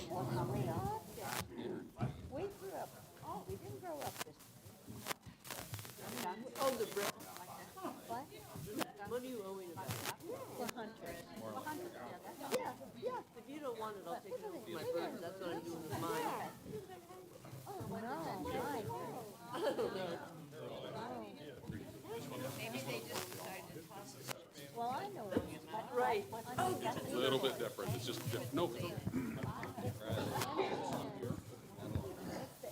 Well, how we often, we grew up, we didn't grow up this. Oh, the bread. What? What do you owe me about that? We're hunters. We're hunters, yeah, If you don't want it, I'll take it home for my birds. That's what I'm doing with mine. Oh, no, right. I don't know. Well, I know it is, but. Right. It's a little bit different. It's just different. No. It's the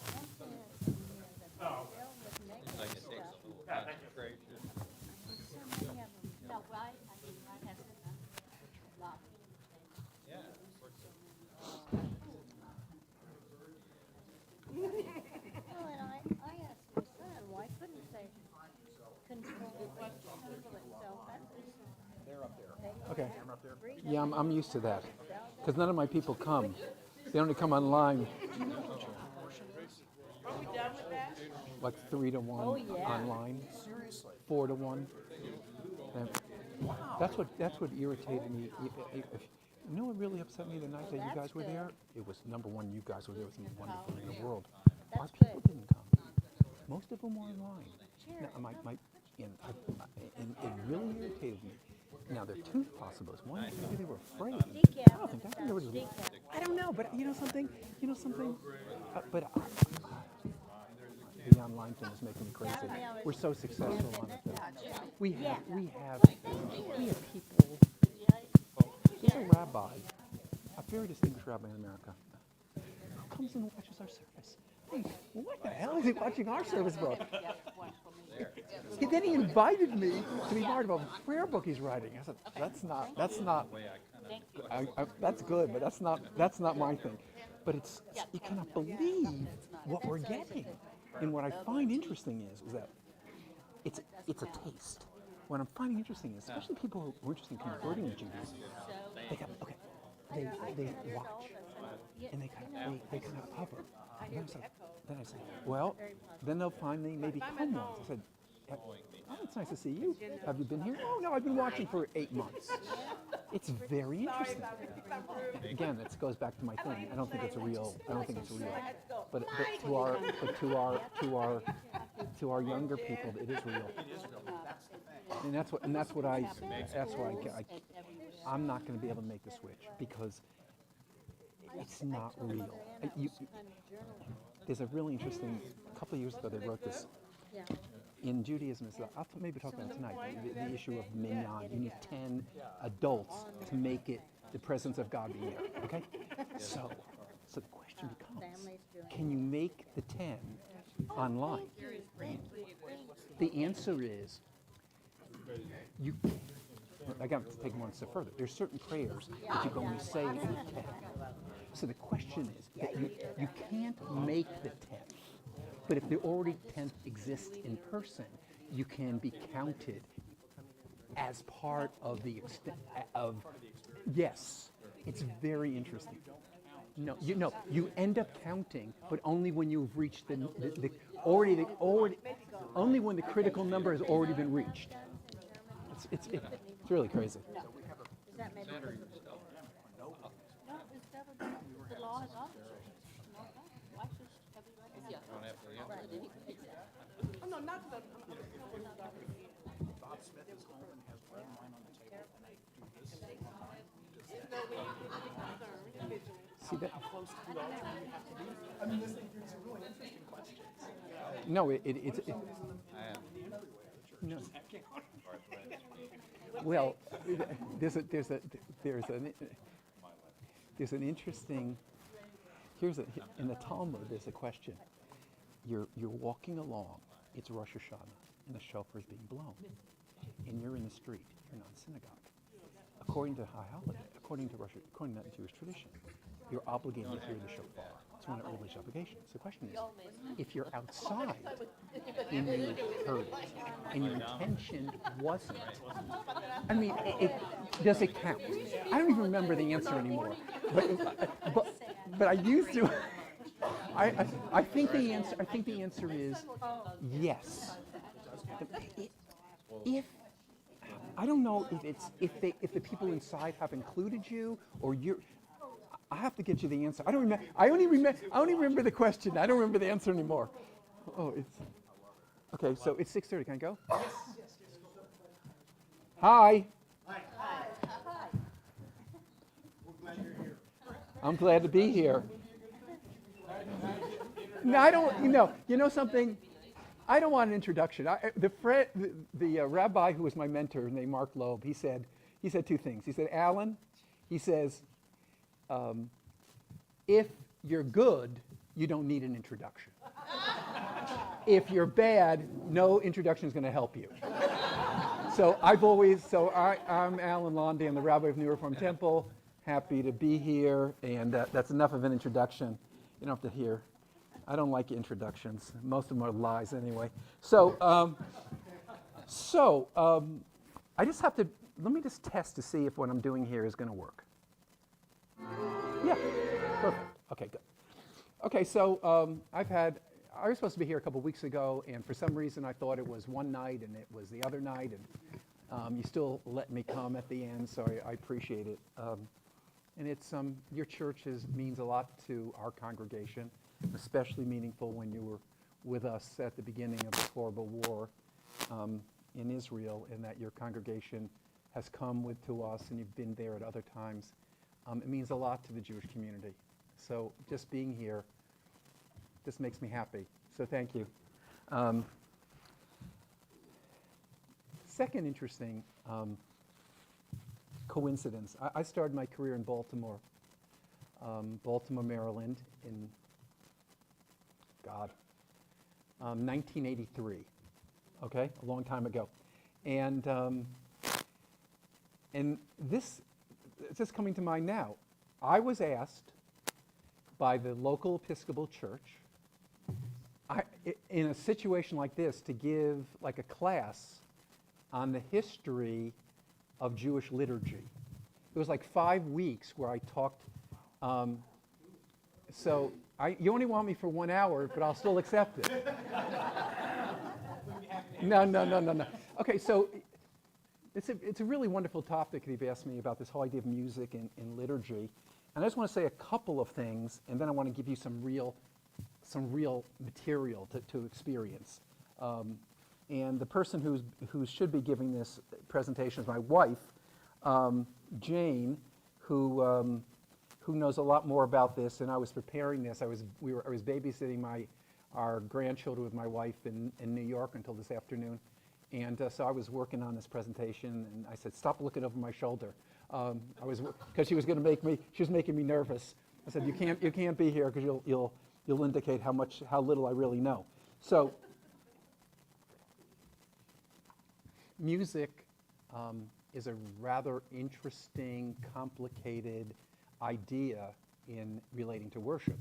emptiness that fill with negative stuff. So many of them. No, right, I mean, I have a lot of Well, and I asked my son, why couldn't they control itself? They're up there. Okay. I'm up there. Yeah, I'm used to that. Because none of my people come. They only come online Are we done with that? like 3 to 1 Oh, yeah. online, Seriously. 4 to 1. And that's what irritated me. You know what really upset me the night that you that's guys were good. there? It was number one, you guys were there. It was number one in the world. Our That's people good. didn't come. Most of them were online. Now, and it really irritated me. Now, there are two possibilities. One, maybe they were afraid. Decaf. I don't think that. There was, Decaf. I don't know, but you know something? The online thing is making me crazy. We're so successful on it. Though. We have people. There's a rabbi, a very distinguished rabbi in America, who comes and watches our service. Hey, what the hell is he watching our service for? Then he invited me to be part of a prayer book he's writing. I said, that's good, but that's not my thing. But you cannot believe what we're getting. And what I find interesting is that it's a taste. What I'm finding interesting is, especially people who are interested in converting to Judaism, they watch and they kind of hover. And then I say, well, then they'll finally maybe come once. I said, oh, it's nice to see you. Have you been here? Oh no, I've been watching for 8 months. It's very interesting. Again, it goes back to my thing. I don't think it's real. But to our younger people, it is real. And that's why I'm not going to be able to make the switch because it's not real. There's a really interesting. A couple of years ago, they wrote this. In Judaism, I'll maybe talk about it tonight, the issue of minyan. You need 10 adults to make it the presence of God be there, okay? So the question becomes, can you make the 10 online? The answer is, you can't. I got to take one step further. There's certain prayers that you can only say with 10. So the question is, that you can't make the 10. But if the already 10th exists in person, you can be counted as part of the extent of. Yes, it's very interesting. No, you end up counting, but only when you've reached only when the critical number has already been reached. It's really crazy. Is that maybe? No, the law is on. Oh, no, not the. Bob Smith is home and has red wine on the table, and I do this. See that? How close to the altar do you have to be? I mean, there's some really interesting questions. No, no. Well, there's an interesting. In the Talmud. There's a question. You're walking along. It's Rosh Hashanah, and the shofar is being blown, and you're in the street. You're not in synagogue. According to according to that Jewish tradition, you're obligated to hear the shofar. It's one of the religious obligations. The question is, if you're outside and you heard it, and your intention wasn't, I mean, does it count? I don't even remember the answer anymore. But I used to. I think the answer is yes. If I don't know if the people inside have included you or you're. I have to get you the answer. I don't remember. I only remember the question. I don't remember the answer anymore. Oh, it's okay. So it's 6:30. Can I go? Yes. Hi. I'm glad to be here. No, I don't. You know something. I don't want an introduction. The rabbi who was my mentor, named Mark Loeb, he said two things. He said, Alan, he says, if you're good, you don't need an introduction. If you're bad, no introduction is going to help you. So I'm Alan Londy. I'm the rabbi of New Reform Temple. Happy to be here, and that's enough of an introduction. You don't have to hear. I don't like introductions. Most of them are lies anyway. So I just have to, let me just test to see if what I'm doing here is going to work. Yeah, perfect. Okay, good. Okay, so I was supposed to be here a couple weeks ago, and for some reason I thought it was one night and it was the other night, and you still let me come at the end, so I appreciate it. And it's your church means a lot to our congregation, especially meaningful when you were with us at the beginning of this horrible war in Israel, and that your congregation has come to us and you've been there at other times. It means a lot to the Jewish community. So just being here just makes me happy. So thank you. Second interesting coincidence. I started my career in Baltimore, Maryland, in 1983. Okay, a long time ago, and this it's just coming to mind now. I was asked by the local Episcopal church, in a situation like this, to give like a class on the history of Jewish liturgy. It was like 5 weeks where I talked. You only want me for 1 hour, but I'll still accept it. No. Okay, so it's a really wonderful topic that you've asked me about, this whole idea of music and liturgy. And I just want to say a couple of things, and then I want to give you some real material to experience. And the person who should be giving this presentation is my wife, Jane, who knows a lot more about this. And I was preparing this. I was babysitting our grandchildren with my wife in New York until this afternoon, and so I was working on this presentation. And I said, "Stop looking over my shoulder," because she was making me nervous. I said, "You can't be here because you'll indicate how little I really know." So. Music is a rather interesting, complicated idea in relating to worship.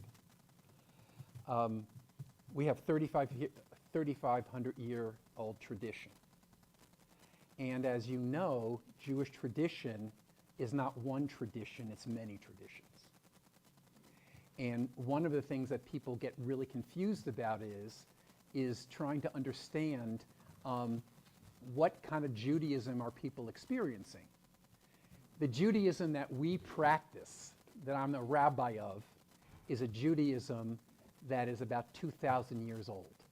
We have 3,500-year-old tradition. And as you know, Jewish tradition is not one tradition, it's many traditions. And one of the things that people get really confused about is trying to understand what kind of Judaism are people experiencing. The Judaism that we practice, that I'm the rabbi of, is a Judaism that is about 2,000 years old.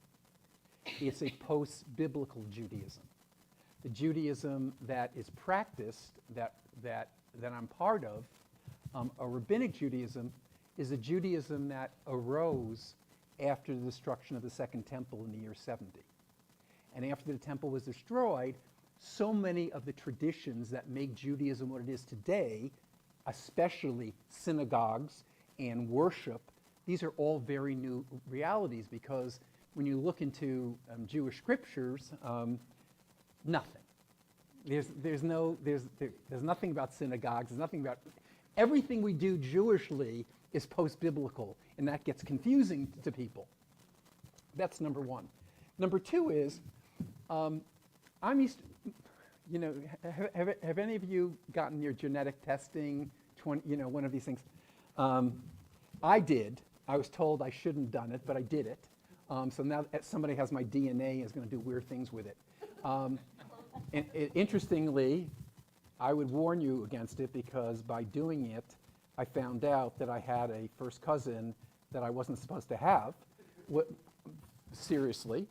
It's a post-biblical Judaism. The Judaism that is practiced, that I'm part of, a rabbinic Judaism, is a Judaism that arose after the destruction of the Second Temple in the year 70. And after the temple was destroyed, so many of the traditions that make Judaism what it is today, especially synagogues and worship, these are all very new realities, because when you look into Jewish scriptures, nothing. There's nothing about synagogues. There's nothing about everything we do Jewishly is post-biblical, and that gets confusing to people. That's number one. Number two is, I'm used to, have any of you gotten your genetic testing, one of these things? I did. I was told I shouldn't have done it, but I did it. So now somebody has my DNA and is going to do weird things with it. Interestingly, I would warn you against it, because by doing it, I found out that I had a first cousin that I wasn't supposed to have, seriously,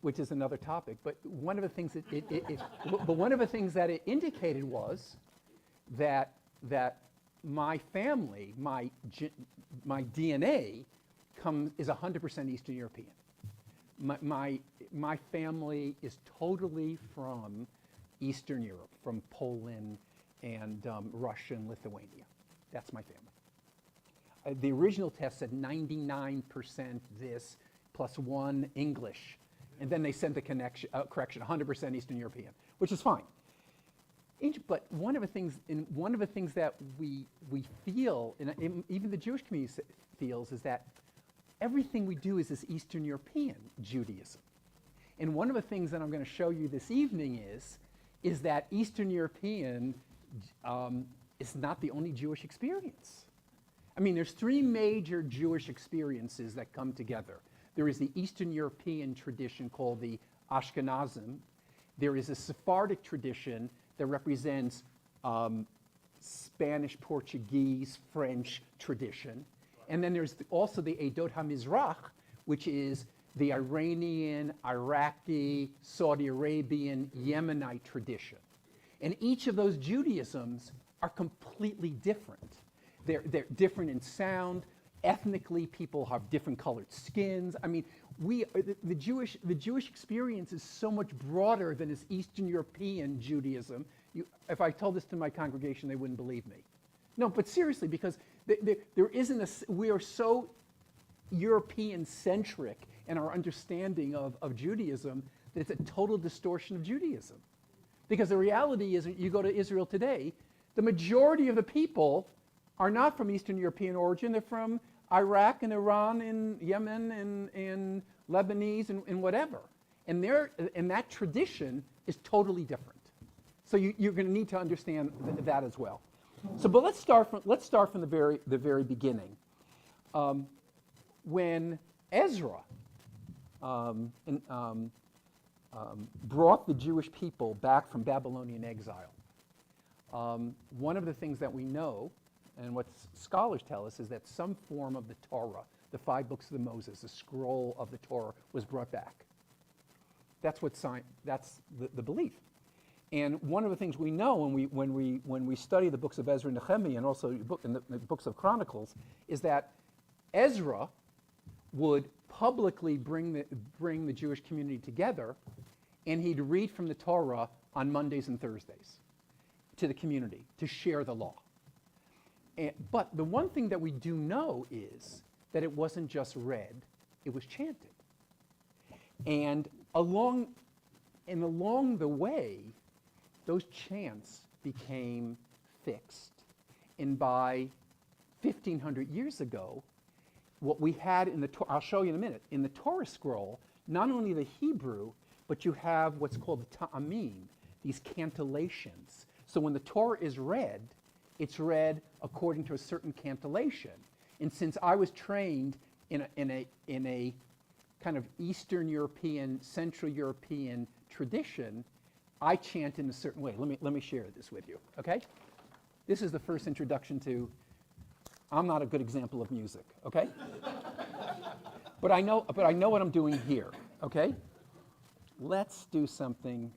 which is another topic. But one of the things but one of the things that it indicated was that my family, my DNA, is 100% Eastern European. My family is totally from Eastern Europe, from Poland and Russia and Lithuania. That's my family. The original test said 99% this plus 1 English, and then they sent the correction 100% Eastern European, which is fine. But one of the things that we feel, and even the Jewish community feels, is that everything we do is this Eastern European Judaism. And one of the things that I'm going to show you this evening is that Eastern European is not the only Jewish experience. I mean, there's 3 major Jewish experiences that come together. There is the Eastern European tradition called the Ashkenazim. There is a Sephardic tradition that represents Spanish, Portuguese, French tradition. And then there's also the Edot HaMizrach, which is the Iranian, Iraqi, Saudi Arabian, Yemenite tradition. And each of those Judaisms are completely different. They're different in sound. Ethnically, people have different colored skins. I mean, the Jewish experience is so much broader than this Eastern European Judaism. If I told this to my congregation, they wouldn't believe me. No, but seriously, because there isn't we are so European-centric in our understanding of Judaism that it's a total distortion of Judaism. Because the reality is, you go to Israel today, the majority of the people are not from Eastern European origin. They're from Iraq and Iran and Yemen and Lebanese and whatever. And that tradition is totally different. So you're going to need to understand that as well. So, but let's start from the very beginning. When Ezra brought the Jewish people back from Babylonian exile, one of the things that we know, and what scholars tell us, is that some form of the Torah, the 5 books of Moses, the scroll of the Torah, was brought back. That's the belief. And one of the things we know when we study the books of Ezra and Nehemiah, and also in the books of Chronicles, is that Ezra would publicly bring the Jewish community together, and he'd read from the Torah on Mondays and Thursdays to the community to share the law. But the one thing that we do know is that it wasn't just read, it was chanted. And along the way, those chants became fixed. And by 1,500 years ago, what we had in the Torah, I'll show you in a minute, in the Torah scroll, not only the Hebrew, but you have what's called the ta'amim, these cantillations. So when the Torah is read, it's read according to a certain cantillation. And since I was trained in a kind of Eastern European, Central European tradition, I chant in a certain way. Let me share this with you, okay? This is the first introduction to, I'm not a good example of music, okay? but I know what I'm doing here, okay? Let's do something.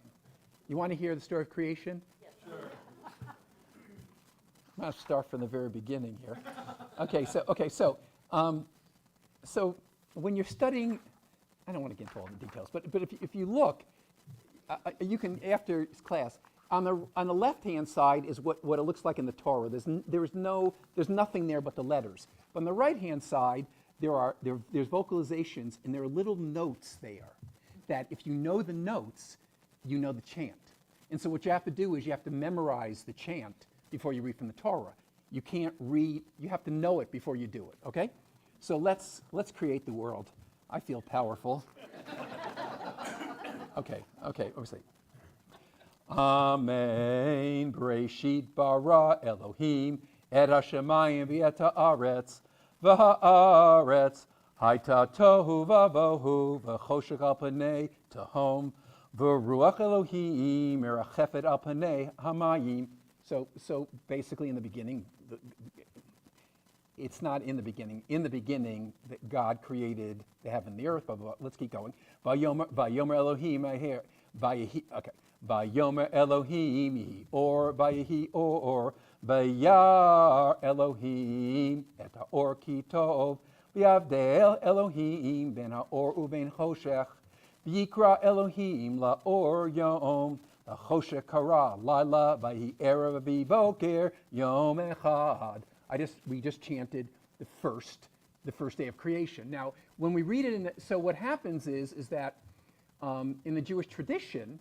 You want to hear the story of creation? Yes. Sure. I'm going to start from the very beginning here. So when you're studying, I don't want to get into all the details, but if you look, you can, after class, on the left-hand side is what it looks like in the Torah. There's nothing there but the letters. But on the right-hand side, there's vocalizations, and there are little notes there that if you know the notes, you know the chant. And so what you have to do is you have to memorize the chant before you read from the Torah. You can't read, you have to know it before you do it, okay? So let's create the world. I feel powerful. Okay, let me see. Amen. Breshit bara Elohim et hashemayim v'et haaretz v'haaretz hayta tohu vavohu v'choshech al panei tehom v'ruach Elohim merachefet al panei hamayim. So basically, in the beginning, it's not in the beginning. In the beginning, that God created the heaven and the earth. Blah, blah, blah. Let's keep going. Vayomer Elohim, I hear. Okay. Vayomer Elohim, Yehi or, Vayehi or, Vayar Elohim, et haor ki tov, V'yavdel Elohim, ben haor uben choshech, V'yikra Elohim la'or yom, Choshech kara laila, Vayi erev v'boker yom echad. We just chanted the first day of creation. Now, when we read it so what happens is that in the Jewish tradition,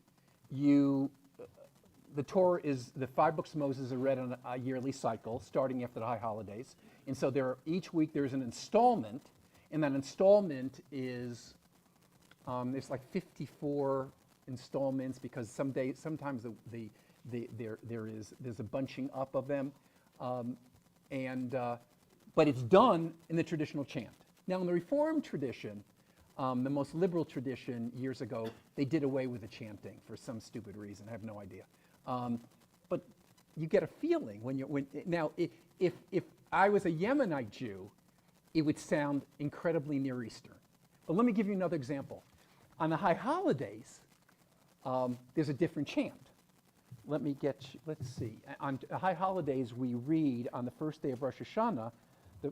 the Torah the 5 books of Moses are read on a yearly cycle, starting after the high holidays. And so each week there's an installment, and that installment is, there's like 54 installments, because sometimes there's a bunching up of them. But it's done in the traditional chant. Now, in the Reformed tradition, the most liberal tradition years ago, they did away with the chanting for some stupid reason. I have no idea. But you get a feeling if I was a Yemenite Jew, it would sound incredibly Near Eastern. But let me give you another example. On the high holidays, there's a different chant. Let's see. On high holidays, we read on the first day of Rosh Hashanah,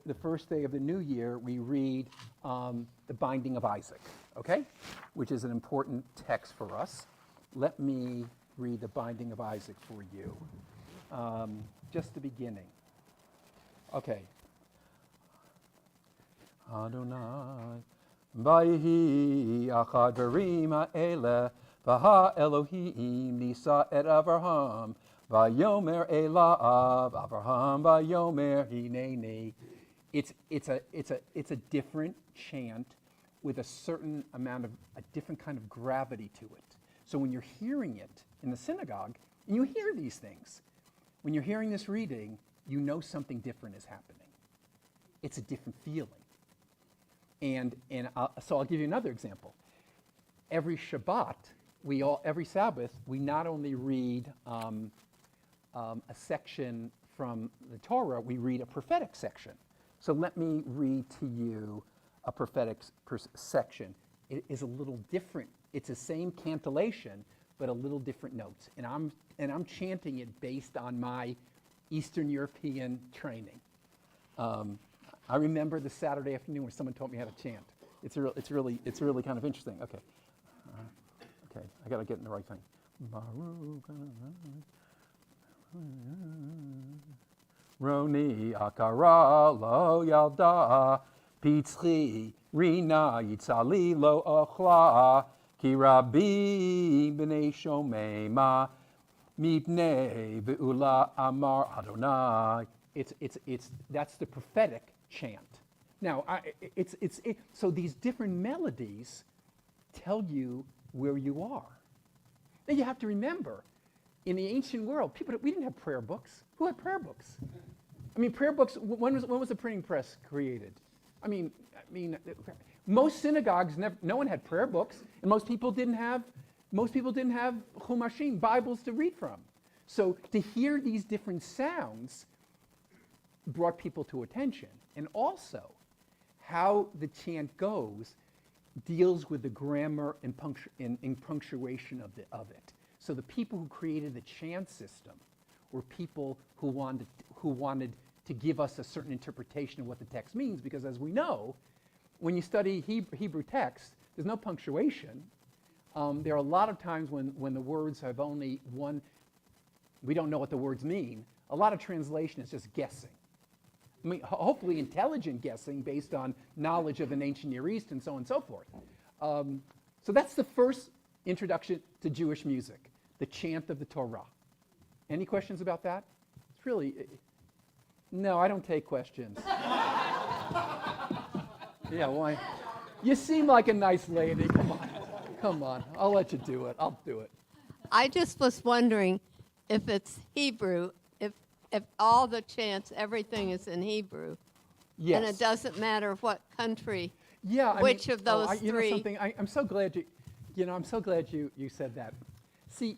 the first day of the new year, we read the Binding of Isaac, okay? Which is an important text for us. Let me read the Binding of Isaac for you. Just the beginning. Okay. Adonai, Vayihi achad v'rima ele, Vaha Elohim nisa et Avraham, Vayomer elav Avraham, Vayomer hineni. It's a different chant with a different kind of gravity to it. So when you're hearing it in the synagogue, and you hear these things, when you're hearing this reading, you know something different is happening. It's a different feeling. So I'll give you another example. Every Shabbat, every Sabbath, we not only read a section from the Torah, we read a prophetic section. So let me read to you a prophetic section. It is a little different. It's the same cantillation, but a little different notes. And I'm chanting it based on my Eastern European training. I remember the Saturday afternoon when someone taught me how to chant. It's really kind of interesting. Okay. Okay, I got to get in the right thing. Roni akara lo yalda, pitzchi rina yitzali lo ochla, ki rabbi b'nei shomema, mipnei ve'ula amar Adonai. That's the prophetic chant. Now, so these different melodies tell you where you are. Now you have to remember, in the ancient world, we didn't have prayer books. Who had prayer books? I mean, prayer books. When was the printing press created? I mean, most synagogues no one had prayer books, and most people didn't have Chumashim, Bibles to read from. So to hear these different sounds brought people to attention, and also how the chant goes deals with the grammar and punctuation of it. So the people who created the chant system were people who wanted to give us a certain interpretation of what the text means, because as we know, when you study Hebrew text, there's no punctuation. There are a lot of times when the words have only one, we don't know what the words mean. A lot of translation is just guessing. I mean, hopefully intelligent guessing based on knowledge of an ancient Near East and so on and so forth. So that's the first introduction to Jewish music, the chant of the Torah. Any questions about that? It's really, no, I don't take questions. Yeah, why? You seem like a nice lady. Come on. I'll let you do it. I'll do it. I just was wondering if it's Hebrew, if all the chants, everything is in Hebrew. Yes. And it doesn't matter what country, yeah, which of those you three. know something, I'm so glad you said that. See,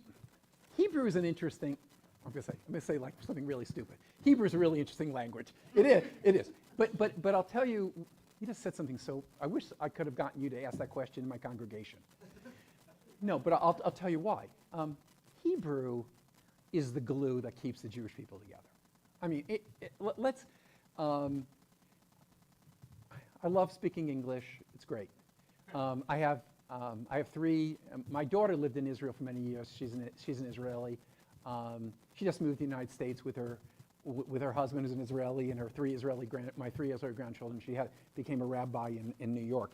Hebrew is an interesting, I'm gonna say like something really stupid. Hebrew is a really interesting language. It is. But I'll tell you, you just said something so, I wish I could have gotten you to ask that question in my congregation. No, but I'll tell you why. Hebrew is the glue that keeps the Jewish people together. I mean, let's, I love speaking English. It's great. I have three. My daughter lived in Israel for many years. She's an Israeli. She just moved to the United States with her husband, who's an Israeli, and my three Israeli grandchildren. She became a rabbi in New York,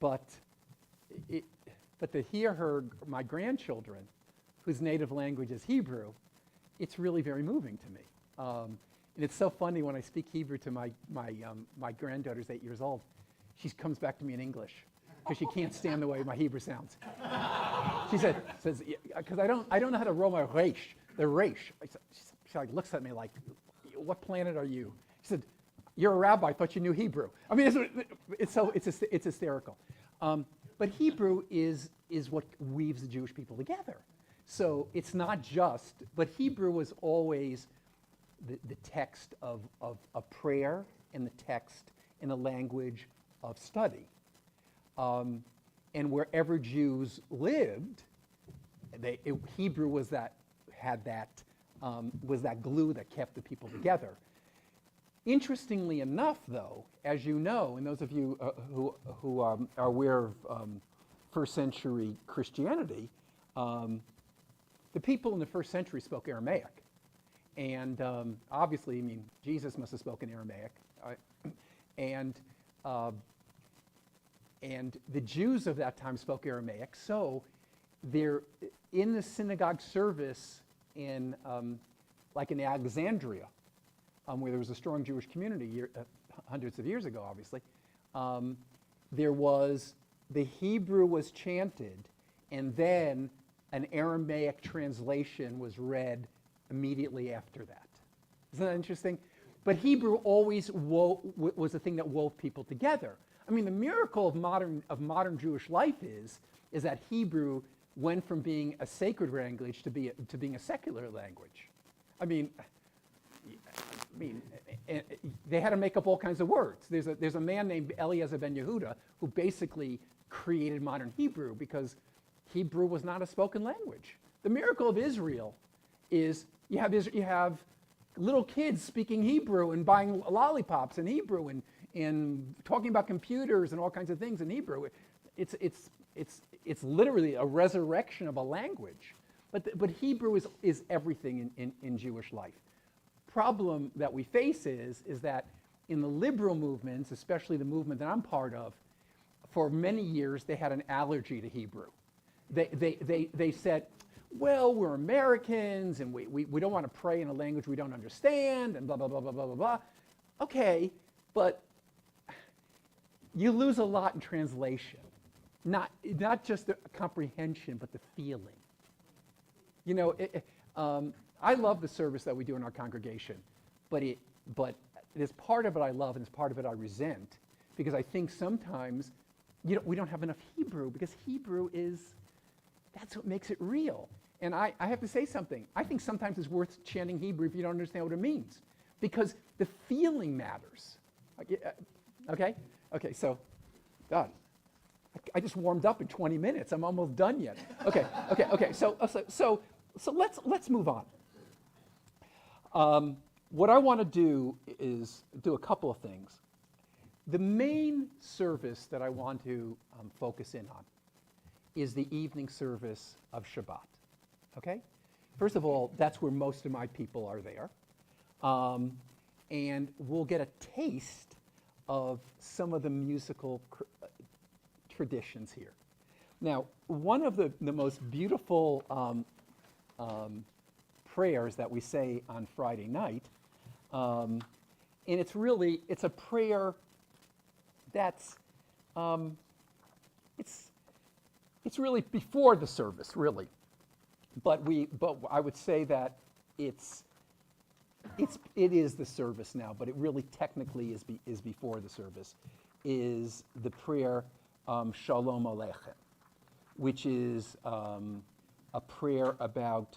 but to hear my grandchildren, whose native language is Hebrew, it's really very moving to me. And it's so funny when I speak Hebrew to my granddaughter's 8 years old. She comes back to me in English because she can't stand the way my Hebrew sounds. She says, because I don't know how to roll my resh, the resh. She like looks at me like, what planet are you? She said, you're a rabbi. I thought you knew Hebrew. I mean, it's hysterical. But Hebrew is what weaves the Jewish people together. So it's not just, but Hebrew was always the text of prayer and the text and the language of study. And wherever Jews lived, Hebrew was that glue that kept the people together. Interestingly enough, though, as you know, and those of you who are aware of first century Christianity, the people in the first century spoke Aramaic. And obviously, I mean, Jesus must have spoken Aramaic. And the Jews of that time spoke Aramaic. So they're in the synagogue service in Alexandria, where there was a strong Jewish community hundreds of years ago, obviously. The Hebrew was chanted, and then an Aramaic translation was read immediately after that. Isn't that interesting? But Hebrew always was the thing that wove people together. I mean, the miracle of modern Jewish life is that Hebrew went from being a sacred language to being a secular language. I mean, they had to make up all kinds of words. There's a man named Eliezer ben Yehuda who basically created modern Hebrew because Hebrew was not a spoken language. The miracle of Israel is you have little kids speaking Hebrew and buying lollipops in Hebrew and talking about computers and all kinds of things in Hebrew. It's literally a resurrection of a language. But Hebrew is everything in Jewish life. Problem that we face is that in the liberal movements, especially the movement that I'm part of, for many years they had an allergy to Hebrew. They said, well, we're Americans and we don't want to pray in a language we don't understand and blah, blah, blah, blah, blah, blah, blah. Okay, but you lose a lot in translation. Not just the comprehension, but the feeling. You know, I love the service that we do in our congregation, but there's part of it I love and there's part of it I resent, because I think sometimes we don't have enough Hebrew, because Hebrew that's what makes it real. And I have to say something. I think sometimes it's worth chanting Hebrew if you don't understand what it means, because the feeling matters. Okay? Okay, so, God, I just warmed up in 20 minutes. I'm almost done yet. Okay. So let's move on. What I want to do is do a couple of things. The main service that I want to focus in on is the evening service of Shabbat. Okay? First of all, that's where most of my people are there. And we'll get a taste of some of the musical traditions here. Now, one of the most beautiful prayers that we say on Friday night, and it's a prayer that's, it's really before the service, really. But I would say that it is the service now, but it really technically is before the service, is the prayer Shalom Aleichem, which is a prayer about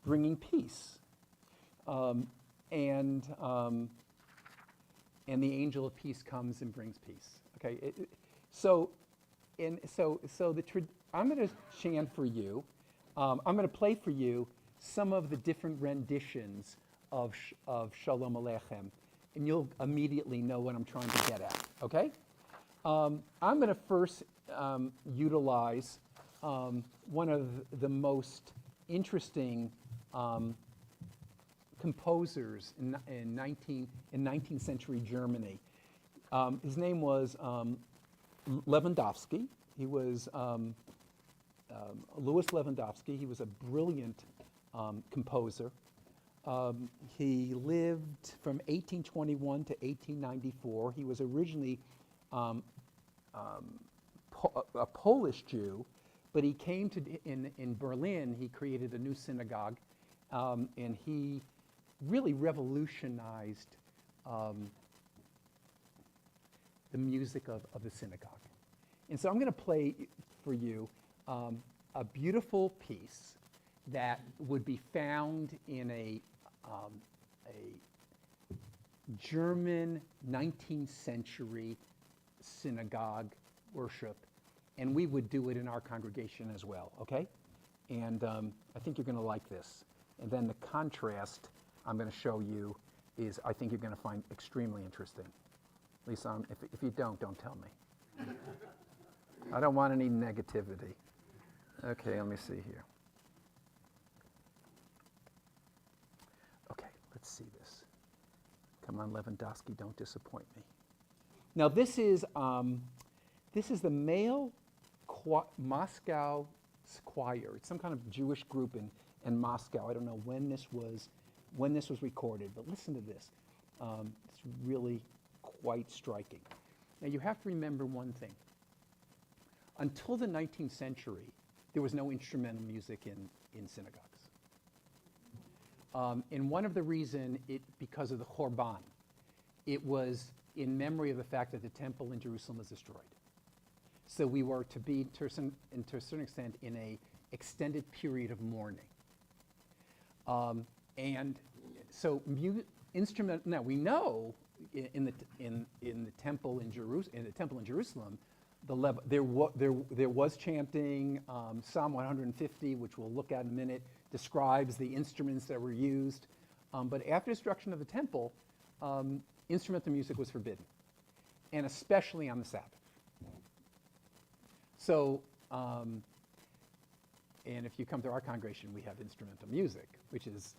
bringing peace. And the angel of peace comes and brings peace. Okay, I'm going to chant for you. I'm going to play for you some of the different renditions of Shalom Aleichem, and you'll immediately know what I'm trying to get at. Okay, I'm going to first utilize one of the most interesting composers in 19th century Germany. His name was Lewandowski. He was Louis Lewandowski. He was a brilliant composer. He lived from 1821 to 1894. He was originally a Polish Jew, but he came to in Berlin. He created a new synagogue, and he really revolutionized the music of the synagogue. And so I'm going to play for you a beautiful piece that would be found in a German 19th century synagogue worship, and we would do it in our congregation as well, okay? And I think you're going to like this. And then the contrast I'm going to show you is, I think you're going to find extremely interesting. At least if you don't tell me. I don't want any negativity. Okay, let me see here. Okay, let's see this. Come on, Lewandowski, don't disappoint me. Now this is the male Moscow choir. It's some kind of Jewish group in Moscow. I don't know when this was recorded, but listen to this. It's really quite striking. Now you have to remember one thing. Until the 19th century, there was no instrumental music in synagogues. And one of the reasons, because of the Chorban, it was in memory of the fact that the temple in Jerusalem was destroyed. So we were to be, to a certain extent, in a extended period of mourning. And so instrument. Now we know in the temple in Jerusalem, there was chanting. Psalm 150, which we'll look at in a minute, describes the instruments that were used. But after destruction of the temple, instrumental music was forbidden, and especially on the Sabbath. So, and if you come to our congregation, we have instrumental music, which is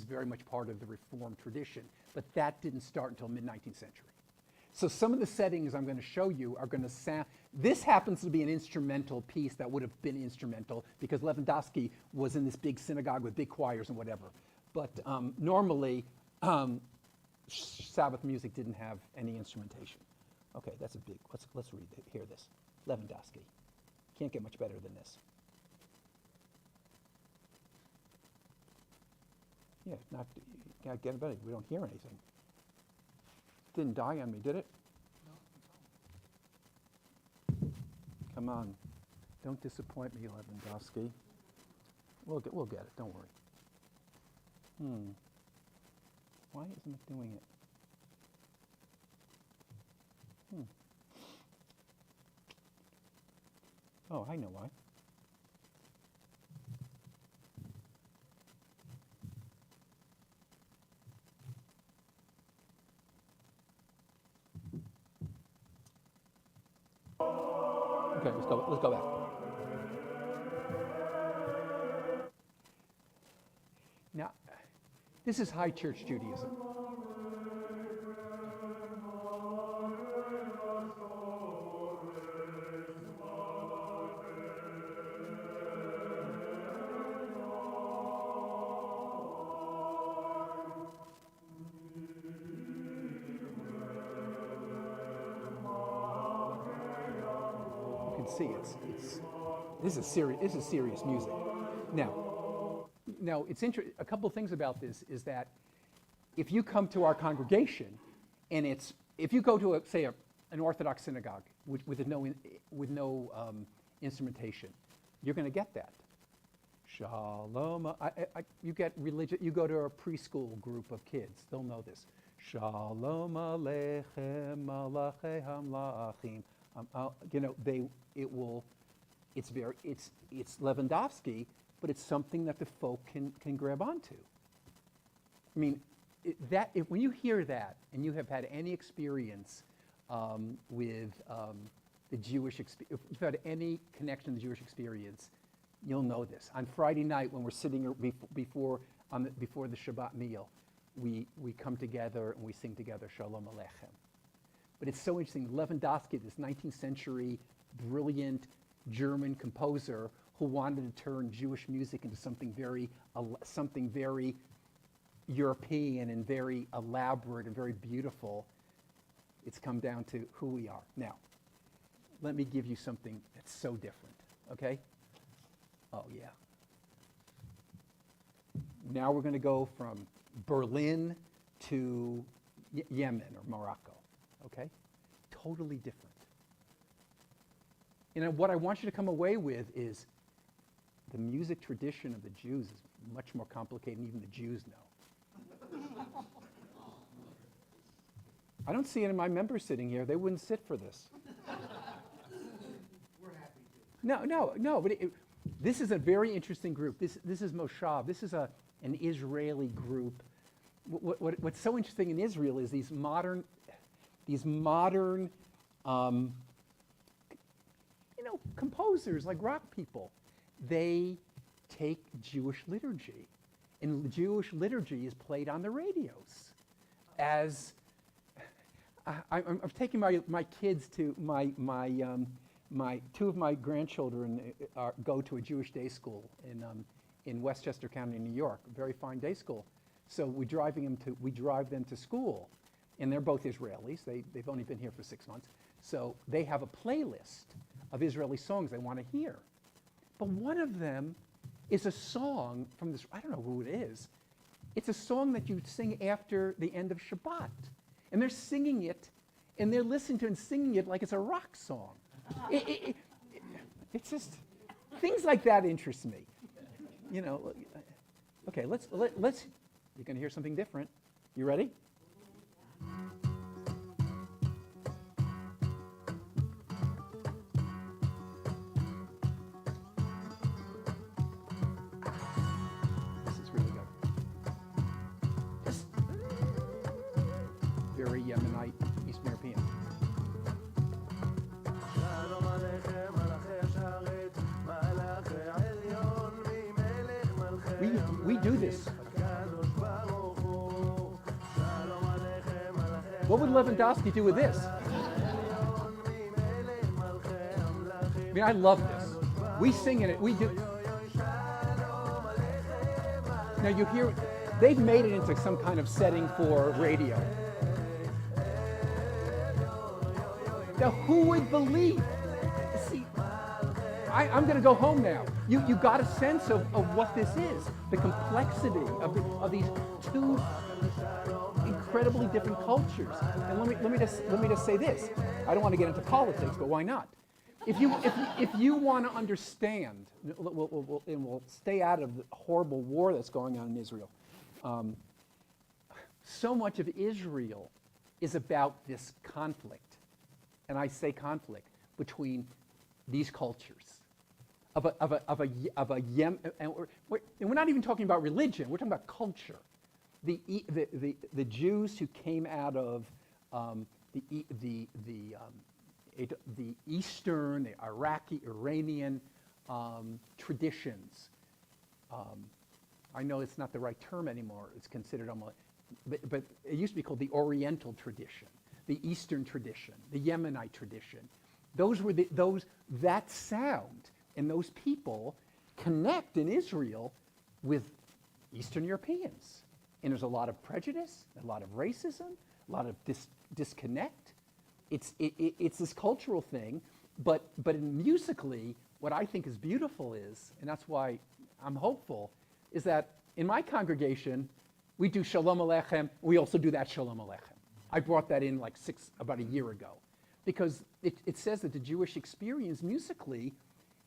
very much part of the Reformed tradition. But that didn't start until mid-19th century. So some of the settings I'm going to show you are going to sound. This happens to be an instrumental piece that would have been instrumental because Lewandowski was in this big synagogue with big choirs and whatever. But normally, Sabbath music didn't have any instrumentation. Okay, that's a big. Let's hear this. Lewandowski. Can't get much better than this. Yeah, can't get better. We don't hear anything. Didn't die on me, did it? No. Come on. Don't disappoint me, Lewandowski. We'll get it. Don't worry. Why isn't it doing it? Oh, I know why. Okay, let's go back. Now, this is High Church Judaism. See, this is serious music. Now it's a couple of things about this is that if you come to our congregation and if you go to an Orthodox synagogue with no instrumentation, you're going to get that. Shalom. You get religion. You go to a preschool group of kids. They'll know this. Shalom aleichem malachei hamlachim. You know, it will. It's Lewandowski, but it's something that the folk can grab onto. I mean, when you hear that and you have had any experience with the Jewish experience, if you've had any connection to the Jewish experience, you'll know this. On Friday night, when we're sitting before the Shabbat meal, we come together and we sing together Shalom Aleichem. But it's so interesting. Lewandowski, this 19th century brilliant German composer who wanted to turn Jewish music into something very European and very elaborate and very beautiful. It's come down to who we are. Now, let me give you something that's so different, okay? Oh, yeah. Now we're going to go from Berlin to Yemen or Morocco, okay? Totally different. And what I want you to come away with is the music tradition of the Jews is much more complicated than even the Jews know. I don't see any of my members sitting here. They wouldn't sit for this. We're happy to. No, but this is a very interesting group. This is Moshav. This is an Israeli group. What's so interesting in Israel is these modern composers like rock people. They take Jewish liturgy, and the Jewish liturgy is played on the radios. As I'm taking my kids to my two of my grandchildren go to a Jewish day school in Westchester County, New York, a very fine day school. So we drive them to school, and they're both Israelis. They've only been here for 6 months, so they have a playlist of Israeli songs they want to hear. But one of them is a song from this. I don't know who it is. It's a song that you sing after the end of Shabbat, and they're singing it, and they're listening to it and singing it like it's a rock song. It's just things like that interest me. You know. Okay, let's. You're going to hear something different. You ready? This is really good. Just very Yemenite, Eastern European. We do this. What would Lewandowski do with this? I mean, I love this. We sing in it. We do. Now you hear, they've made it into some kind of setting for radio. Now who would believe? See, I'm going to go home now. You got a sense of what this is, the complexity of these two incredibly different cultures. And let me just say this. I don't want to get into politics, but why not? If you want to understand, we'll stay out of the horrible war that's going on in Israel. So much of Israel is about this conflict, and I say conflict between these cultures. And we're not even talking about religion. We're talking about culture. The Jews who came out of the Eastern, the Iranian traditions. I know it's not the right term anymore. It's considered almost, but it used to be called the Oriental tradition, the Eastern tradition, the Yemenite tradition. Those were that sound and those people connect in Israel with Eastern Europeans. And there's a lot of prejudice, a lot of racism, a lot of disconnect. It's this cultural thing, but musically, what I think is beautiful is, and that's why I'm hopeful, is that in my congregation, we do Shalom Aleichem. We also do that Shalom Aleichem. I brought that in about a year ago, because it says that the Jewish experience musically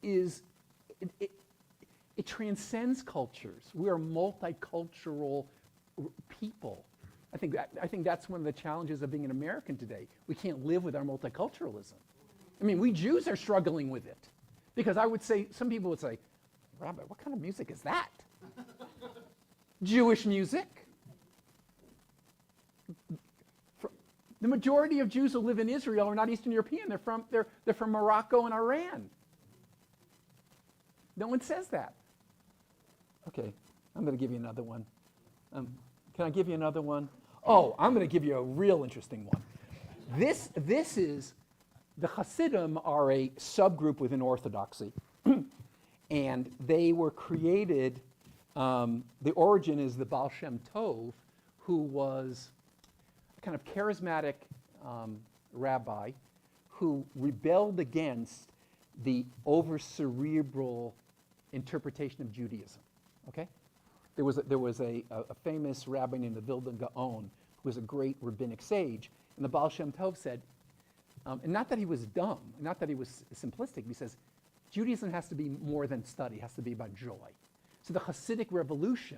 is it transcends cultures. We are multicultural people. I think that's one of the challenges of being an American today. We can't live with our multiculturalism. I mean, we Jews are struggling with it. Because I would say, some people would say, Rabbi, what kind of music is that? Jewish music. The majority of Jews who live in Israel are not Eastern European. They're from Morocco and Iran. No one says that. Okay, I'm going to give you another one. Can I give you another one? Oh, I'm going to give you a real interesting one. This is, the Hasidim are a subgroup within Orthodoxy. And they were created, the origin is the Baal Shem Tov, who was a kind of charismatic rabbi who rebelled against the over-cerebral interpretation of Judaism, okay? There was a famous rabbi named the Vilna Gaon, who was a great rabbinic sage, and the Baal Shem Tov said, and not that he was dumb, not that he was simplistic, he says, Judaism has to be more than study, it has to be about joy. So the Hasidic revolution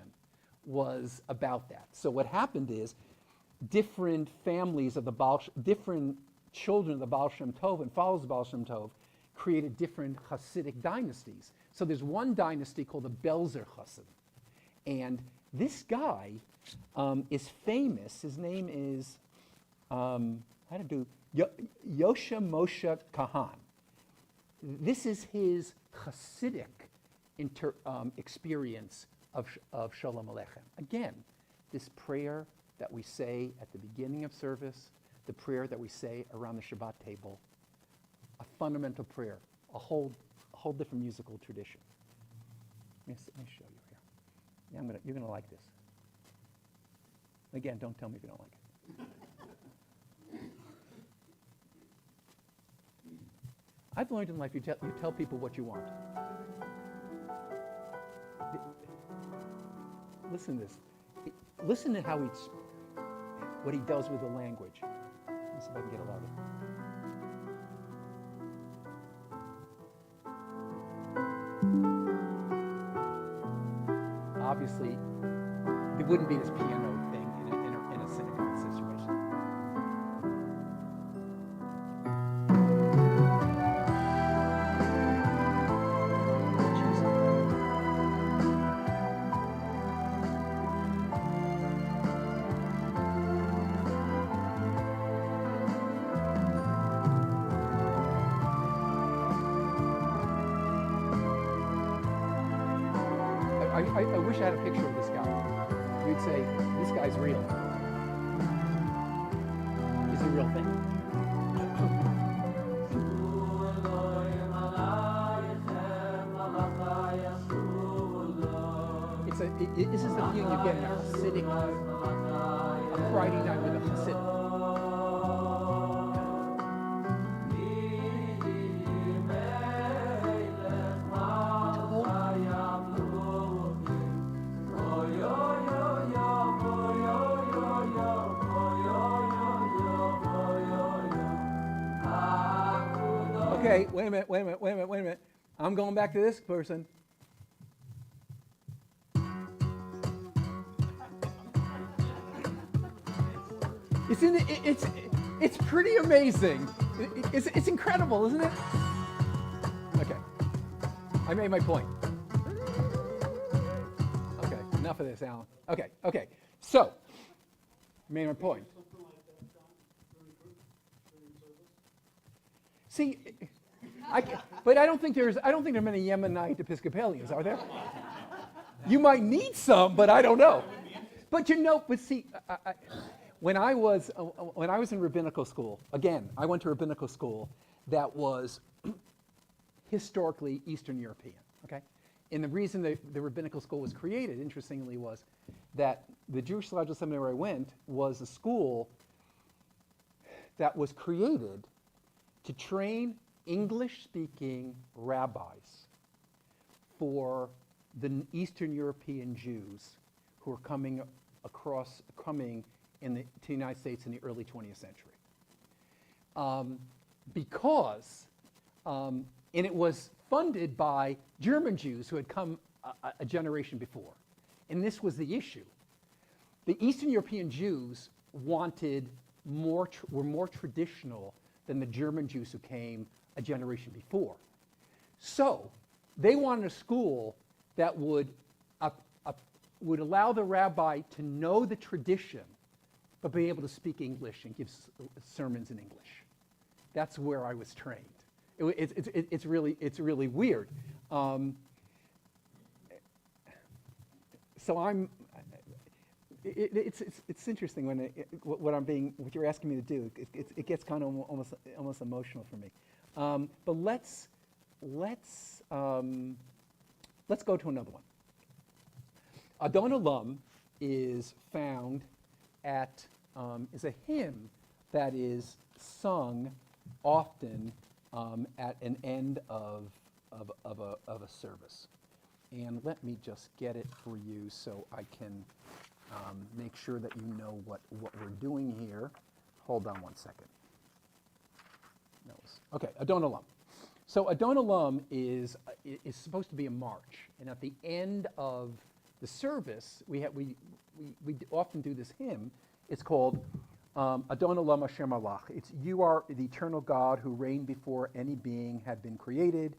was about that. So what happened is, different families of different children of the Baal Shem Tov and followers of the Baal Shem Tov created different Hasidic dynasties. So there's one dynasty called the Belzer Hasidim. And this guy is famous. His name is, Yosha Moshe Kahan. This is his Hasidic experience of Shalom Aleichem. Again, this prayer that we say at the beginning of service, the prayer that we say around the Shabbat table, a fundamental prayer, a whole different musical tradition. Let me show you here. Yeah, you're gonna like this. Again, don't tell me if you don't like it. I've learned in life you tell people what you want. Listen to this. Listen to what he does with the language. Let me see if I can get a lot of it. Obviously, there wouldn't be this piano thing in a synagogue situation. I wish I had a picture of this guy. You'd say, this guy's real. Is he a real thing? This is the feeling you get in a Hasidic, a Friday night with a Hasidic. Okay, wait a minute. I'm going back to this person. It's pretty amazing. It's incredible, isn't it? Okay, I made my point. Okay, enough of this, Alan. Okay. So, I made my point. See, but I don't think there are many Yemenite Episcopalians, are there? You might need some, but I don't know. But see, when I was in rabbinical school, again, I went to rabbinical school that was historically Eastern European. Okay, and the reason the rabbinical school was created, interestingly, was that the Jewish Theological Seminary where I went was a school that was created to train English-speaking rabbis for the Eastern European Jews who were coming to the United States in the early 20th century. Because And it was funded by German Jews who had come a generation before. And this was the issue. The Eastern European Jews were more traditional than the German Jews who came a generation before. So they wanted a school that would allow the rabbi to know the tradition, but be able to speak English and give sermons in English. That's where I was trained. It's really weird. So it's interesting when what you're asking me to do. It gets kind of almost emotional for me. But let's go to another one. Adon Olam is found is a hymn that is sung often at an end of a service. And let me just get it for you so I can make sure that you know what we're doing here. Hold on one second. Okay, Adon Olam. So Adon Olam is supposed to be a march, and at the end of the service, we often do this hymn. It's called Adon Olam Asher Malach. It's you are the eternal God who reigned before any being had been created.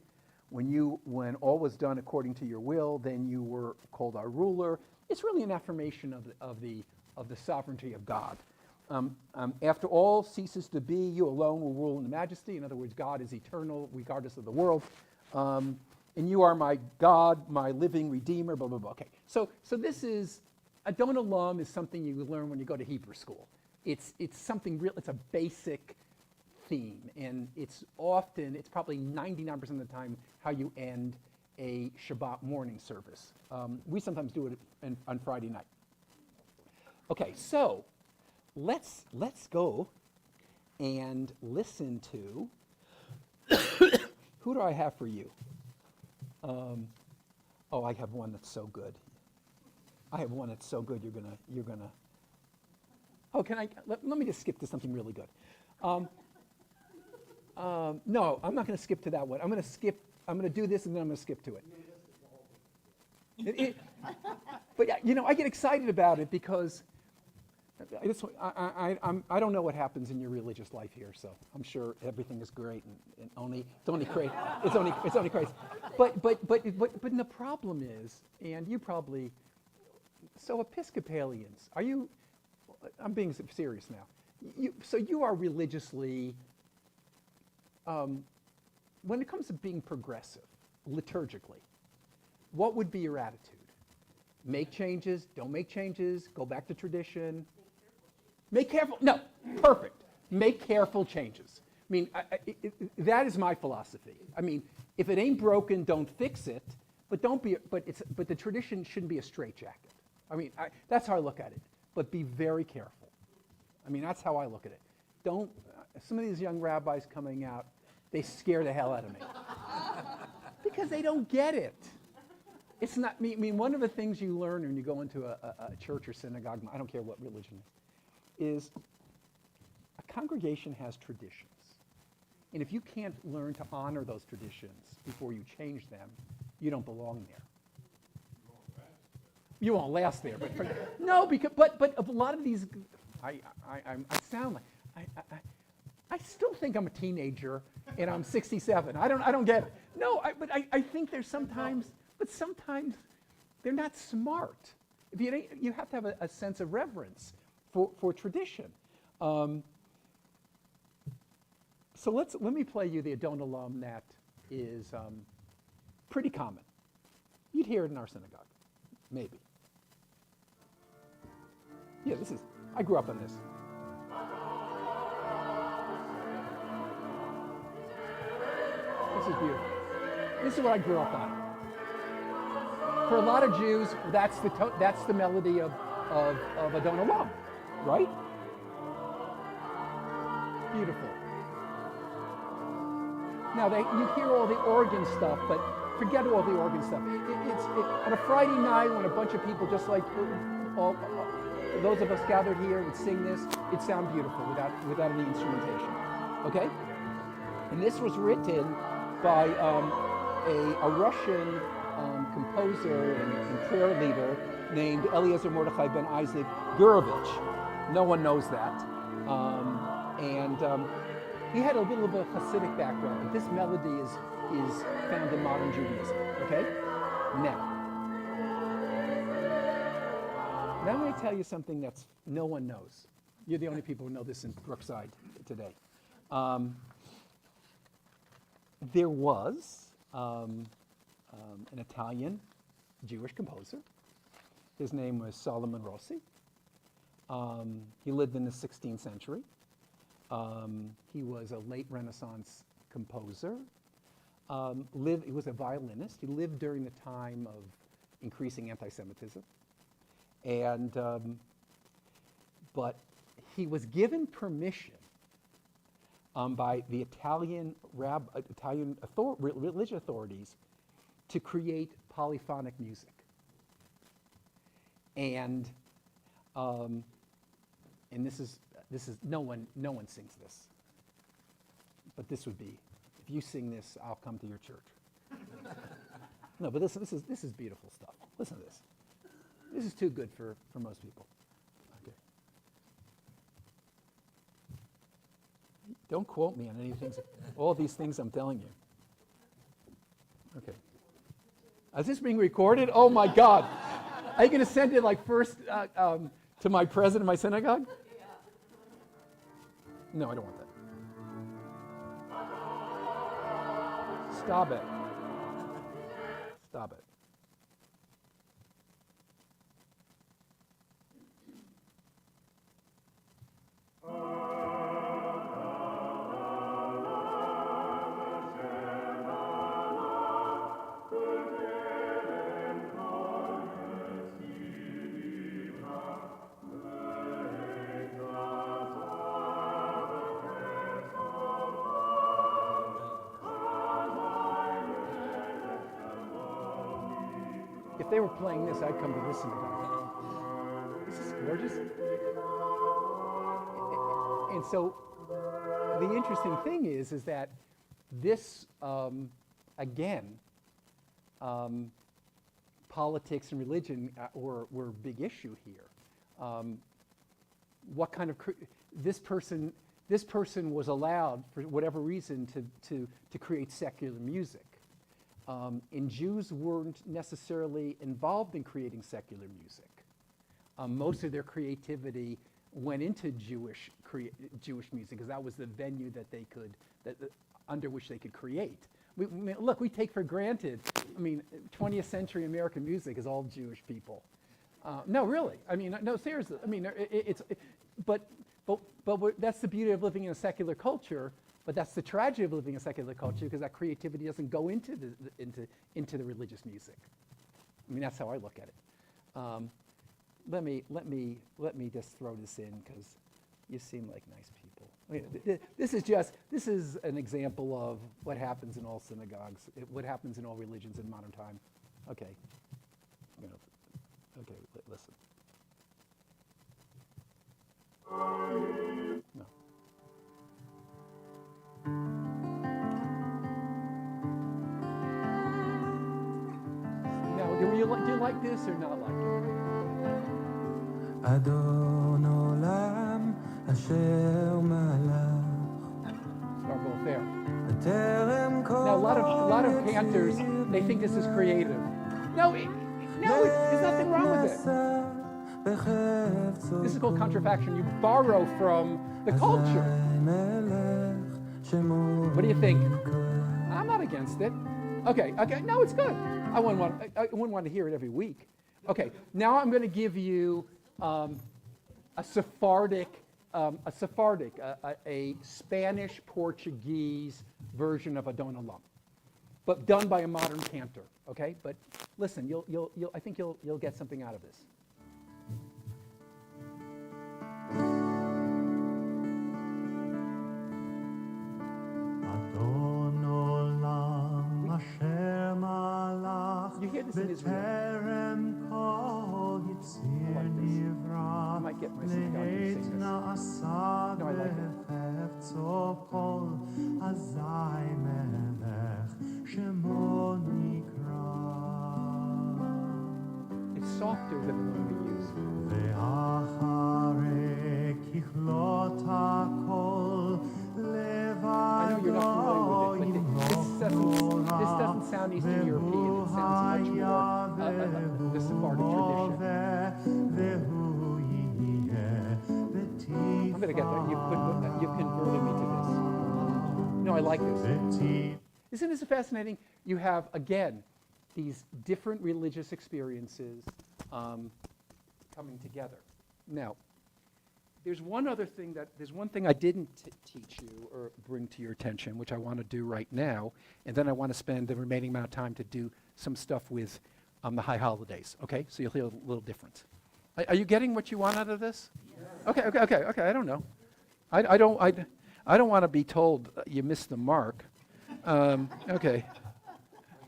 When all was done according to your will, then you were called our ruler. It's really an affirmation of the sovereignty of God. After all ceases to be, you alone will rule in majesty. In other words, God is eternal regardless of the world. And you are my God, my living Redeemer, blah, blah, blah. Okay, so this is, Adon Olam is something you learn when you go to Hebrew school. It's something real, it's a basic theme, and it's probably 99% of the time how you end a Shabbat morning service. We sometimes do it on Friday night. Okay, so let's go and listen to, who do I have for you? I have one that's so good. You're gonna. Oh, can I? Let me just skip to something really good. No, I'm not going to skip to that one. I'm going to do this, and then I'm going to skip to it. But I get excited about it because I don't know what happens in your religious life here, so I'm sure everything is great and it's only crazy. It's only crazy. But the problem is, and you probably, so Episcopalians, I'm being serious now. So you are religiously, when it comes to being progressive, liturgically, what would be your attitude? Make changes, don't make changes, go back to tradition. Make careful changes. I mean, that is my philosophy. I mean, if it ain't broken, don't fix it, but the tradition shouldn't be a straitjacket. I mean, that's how I look at it. But be very careful. I mean, that's how I look at it. Some of these young rabbis coming out, they scare the hell out of me. Because they don't get it. It's not, I mean, one of the things you learn when you go into a church or synagogue, I don't care what religion is a congregation has traditions. And if you can't learn to honor those traditions before you change them, you don't belong there. You won't last there, but a lot of these, I sound like, I still think I'm a teenager and I'm 67. I don't get it. No, but I think there's sometimes they're not smart. You have to have a sense of reverence for tradition. So let me play you the Adon Olam that is pretty common. You'd hear it in our synagogue, maybe. Yeah, I grew up on this. This is beautiful. This is what I grew up on. For a lot of Jews, that's the melody of Adon Olam, right? Beautiful. Now, you hear all the organ stuff, but forget all the organ stuff. It's on a Friday night when a bunch of people just like those of us gathered here would sing this, it'd sound beautiful without any instrumentation. Okay? And this was written by a Russian composer and prayer leader named Eliezer Mordechai ben Isaac Gurevich. No one knows that. He had a little of a Hasidic background, but this melody is found in modern Judaism. Okay? Now I'm going to tell you something that's no one knows. You're the only people who know this in Brookside today. There was an Italian Jewish composer. His name was Solomon Rossi. He lived in the 16th century. He was a late Renaissance composer. He was a violinist. He lived during the time of increasing anti-Semitism. But he was given permission by the Italian religious authorities to create polyphonic music. And this is no one sings this. But this would be, if you sing this, I'll come to your church. No, but this is beautiful stuff. Listen to this. This is too good for most people. Okay. Don't quote me on any things, all these things I'm telling you. Okay. Is this being recorded? Oh my God. Are you going to send it like first to my president of my synagogue? No, I don't want that. Stop it. Stop it. If they were playing this, I'd come to this synagogue. This is gorgeous. And so the interesting thing is that this, again, politics and religion were a big issue here. What kind of this person was allowed for whatever reason to create secular music. And Jews weren't necessarily involved in creating secular music. Most of their creativity went into Jewish music because that was the venue that they could, under which they could create. We take for granted. 20th century American music is all Jewish people. No, really. No, seriously. But that's the beauty of living in a secular culture. But that's the tragedy of living in a secular culture because that creativity doesn't go into the religious music. That's how I look at it. Let me just throw this in because you seem like nice people. This is an example of what happens in all synagogues, what happens in all religions in modern time. Okay. Listen. No. Now, do you like this or not like it? Adon Olam Asher Malach. Start both there. B'terem Now, a lot of cantors, they think this is creative. No, there's nothing wrong with it. This is called contrafaction. You borrow from the culture. What do you think? I'm not against it. Okay. No, it's good. I wouldn't want to hear it every week. Okay. Now I'm going to give you a Sephardic, a Spanish-Portuguese version of Adon Olam, but done by a modern cantor. Okay. But listen, I think you'll get something out of this. You hear this in Israel. I like this. I might get my synagogue to sing this. No, I like it. שמו נקרא. It's softer than the one we use. ואחרי ככלות הכל I know you're not familiar with it, but this doesn't sound Eastern European. It sounds much more the Sephardic tradition. I'm going to get that. You've converted me to this. No, I like this. Isn't this fascinating? You have, again, these different religious experiences coming together. Now, there's one thing I didn't teach you or bring to your attention, which I want to do right now, and then I want to spend the remaining amount of time to do some stuff with the high holidays, okay? So you'll hear a little difference. Are you getting what you want out of this? Okay, I don't know. I don't want to be told you missed the mark. Okay.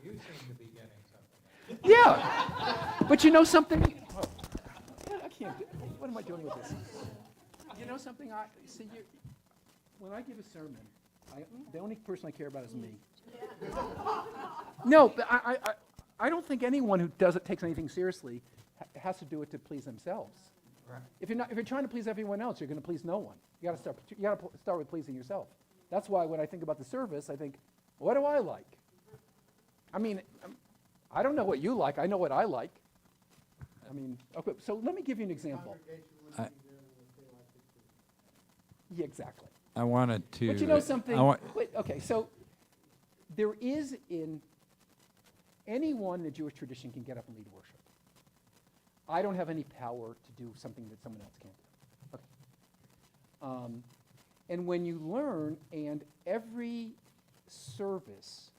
You seem to be getting something. Yeah, but you know something? Oh, I can't. What am I doing with this? You know something? When I give a sermon, the only person I care about is me. No, but I don't think anyone who takes anything seriously has to do it to please themselves. Right. If you're trying to please everyone else, you're going to please no one. You got to start with pleasing yourself. That's why when I think about the service, I think, what do I like? I mean, I don't know what you like. I know what I like. I mean, okay. So let me give you an example. Yeah, exactly. I wanted to. But you know something? Wait, okay, so there is anyone in the Jewish tradition can get up and lead worship. I don't have any power to do something that someone else can't do. Okay. And when you learn, and every service,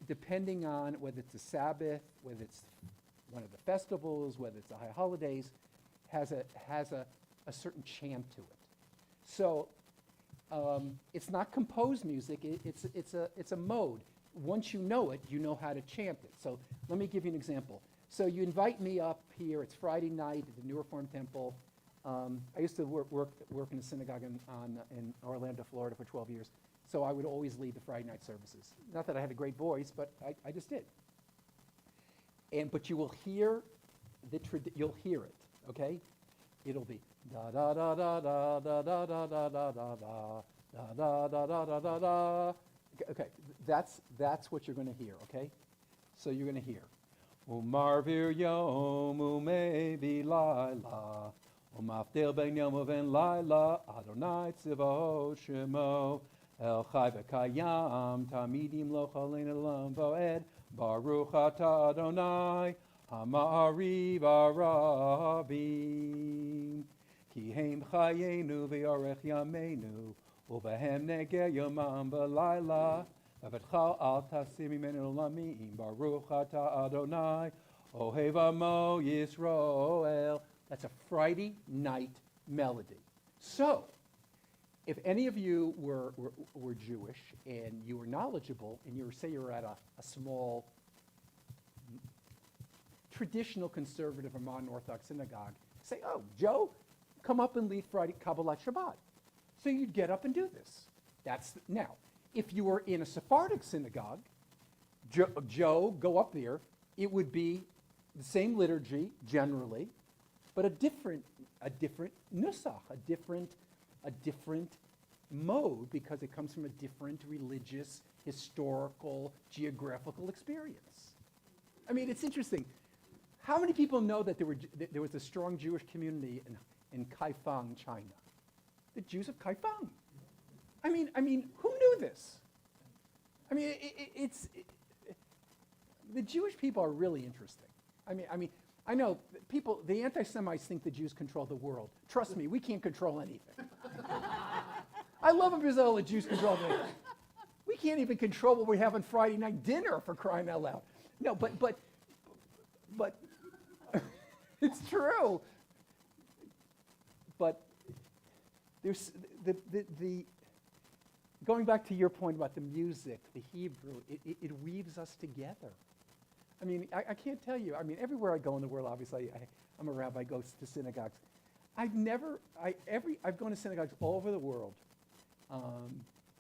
depending on whether it's a Sabbath, whether it's one of the festivals, whether it's the high holidays, has a certain chant to it. So it's not composed music. It's a mode. Once you know it, you know how to chant it. So let me give you an example. So you invite me up here. It's Friday night at the New Reformed Temple. I used to work in a synagogue in Orlando, Florida for 12 years. So I would always lead the Friday night services. Not that I had a great voice, but I just did. But you will hear you'll hear it, okay? It'll be da da da da da da da da da da da da da da da da da da. Okay, that's what you're going to hear, okay? So you're going to hear Umarvir yom umevi laila umaftel ben yom uven laila Adonai tzivot shemo el chai v'kayam tamidim lo chalein elam voed baruch atah Adonai hama'ari v'arabim ki heim chayenu v'yorech yameinu uvehem neger yomam v'laila V'vetchal al tasir mimenu lamim baruch atah Adonai ohev amo Yisroel. That's a Friday night melody. So, if any of you were Jewish and you were knowledgeable and say you were at a small traditional conservative or modern Orthodox synagogue, say, oh, Joe, come up and lead Friday Kabbalat Shabbat. So you'd get up and do this. Now, if you were in a Sephardic synagogue, Joe, go up there. It would be the same liturgy generally, but a different nusach, a different mode because it comes from a different religious, historical, geographical experience. I mean, it's interesting. How many people know that there was a strong Jewish community in Kaifeng, China? The Jews of Kaifeng. I mean, who knew this? I mean, the Jewish people are really interesting. I mean, I know people, the anti-Semites think the Jews control the world. Trust me, we can't control anything. I love in Brazil the Jews control everything. We can't even control what we have on Friday night dinner, for crying out loud. No, but it's true. But there's the going back to your point about the music, the Hebrew, it weaves us together. I mean, I can't tell you. I mean, everywhere I go in the world, obviously, I'm a rabbi, I go to synagogues. I've gone to synagogues all over the world,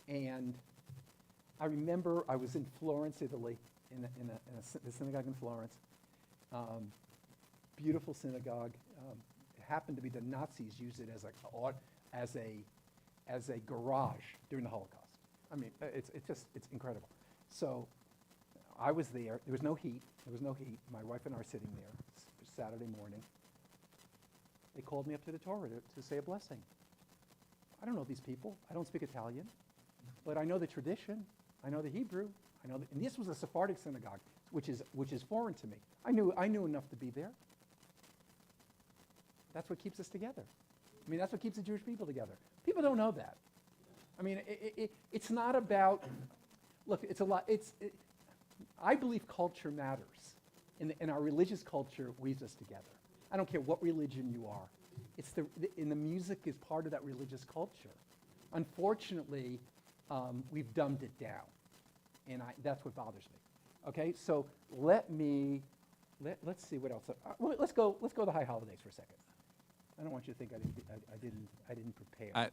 and I remember I was in Florence, Italy, the synagogue in Florence. Beautiful synagogue. It happened to be the Nazis used it as a garage during the Holocaust. I mean, it's incredible. So I was there. There was no heat. My wife and I are sitting there. It's Saturday morning. They called me up to the Torah to say a blessing. I don't know these people. I don't speak Italian, but I know the tradition. I know the Hebrew. And this was a Sephardic synagogue, which is foreign to me. I knew enough to be there. That's what keeps us together. I mean, that's what keeps the Jewish people together. People don't know that. I mean, it's not about. Look, it's a lot. I believe culture matters, and our religious culture weaves us together. I don't care what religion you are. And the music is part of that religious culture. Unfortunately, we've dumbed it down, and that's what bothers me. Okay, so let's see what else. Let's go to the high holidays for a second. I don't want you to think I didn't prepare.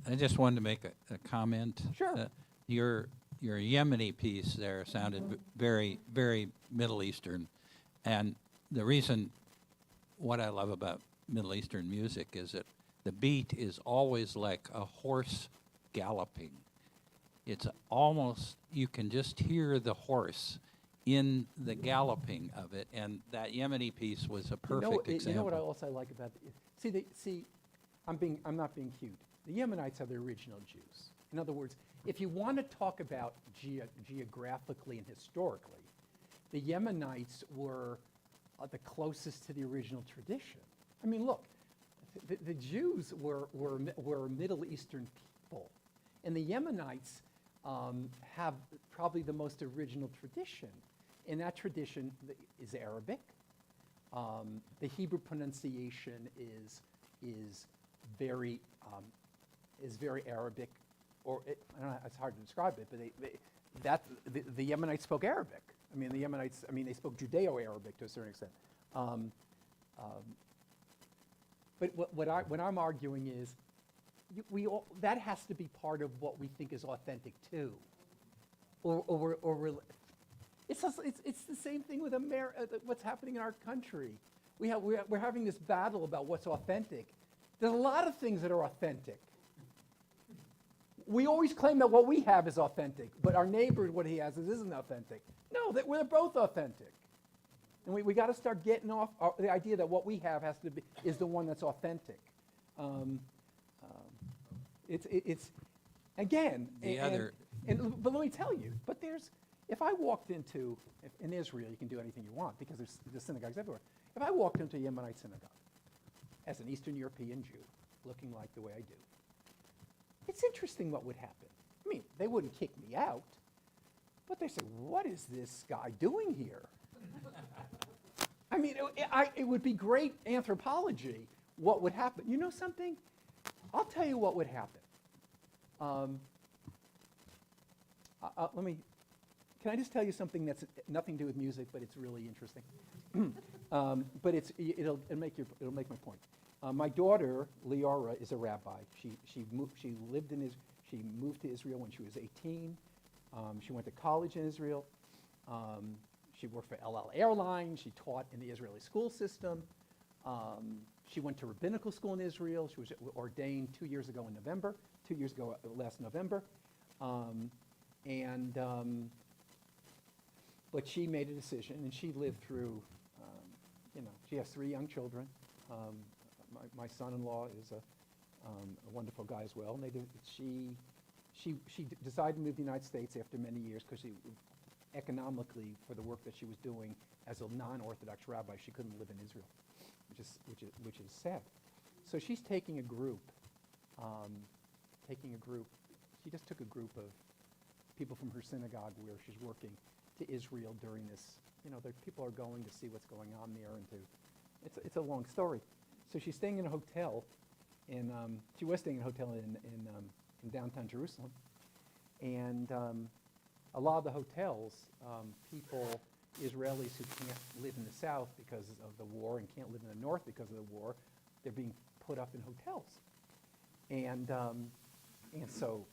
I just wanted to make a comment. Sure. Your Yemeni piece there sounded very, very Middle Eastern, and the reason what I love about Middle Eastern music is that the beat is always like a horse galloping. It's almost, you can just hear the horse in the galloping of it, and that Yemeni piece was a perfect example. You know what I like about it? See, I'm not being cute. The Yemenites are the original Jews. In other words, if you want to talk about geographically and historically, the Yemenites were the closest to the original tradition. I mean, look, the Jews were Middle Eastern people, and the Yemenites have probably the most original tradition, and that tradition is Arabic. The Hebrew pronunciation is very Arabic, or I don't know, it's hard to describe it, but the Yemenites spoke Arabic. I mean, the Yemenites, they spoke Judeo-Arabic to a certain extent. But what I'm arguing is, that has to be part of what we think is authentic too, it's the same thing with what's happening in our country. We're having this battle about what's authentic. There's a lot of things that are authentic. We always claim that what we have is authentic, but our neighbor, what he has isn't authentic. No, that we're both authentic. And we got to start getting off the idea that what we have is the one that's authentic. It's again, but let me tell you, if I walked in Israel, you can do anything you want because there's synagogues everywhere. If I walked into a Yemenite synagogue as an Eastern European Jew, looking like the way I do, it's interesting what would happen. I mean, they wouldn't kick me out, but they say, what is this guy doing here? I mean, it would be great anthropology. What would happen? You know something? I'll tell you what would happen. Can I just tell you something that's nothing to do with music, but it's really interesting? But it'll make my point. My daughter Leora is a rabbi. She moved to Israel when she was 18. She went to college in Israel. She worked for El Al Airlines. She taught in the Israeli school system. She went to rabbinical school in Israel. She was ordained 2 years ago last November. But she made a decision, and she lived through, she has 3 young children. My son-in-law is a wonderful guy as well. And she decided to move to the United States after many years because economically, for the work that she was doing as a non-Orthodox rabbi, she couldn't live in Israel, which is sad. So she's taking a group. She just took a group of people from her synagogue where she's working to Israel during this. People are going to see what's going on there, it's a long story. So she's staying in a hotel, she was staying in a hotel in downtown Jerusalem, and a lot of the hotels, Israelis who can't live in the south because of the war and can't live in the north because of the war, they're being put up in hotels. And so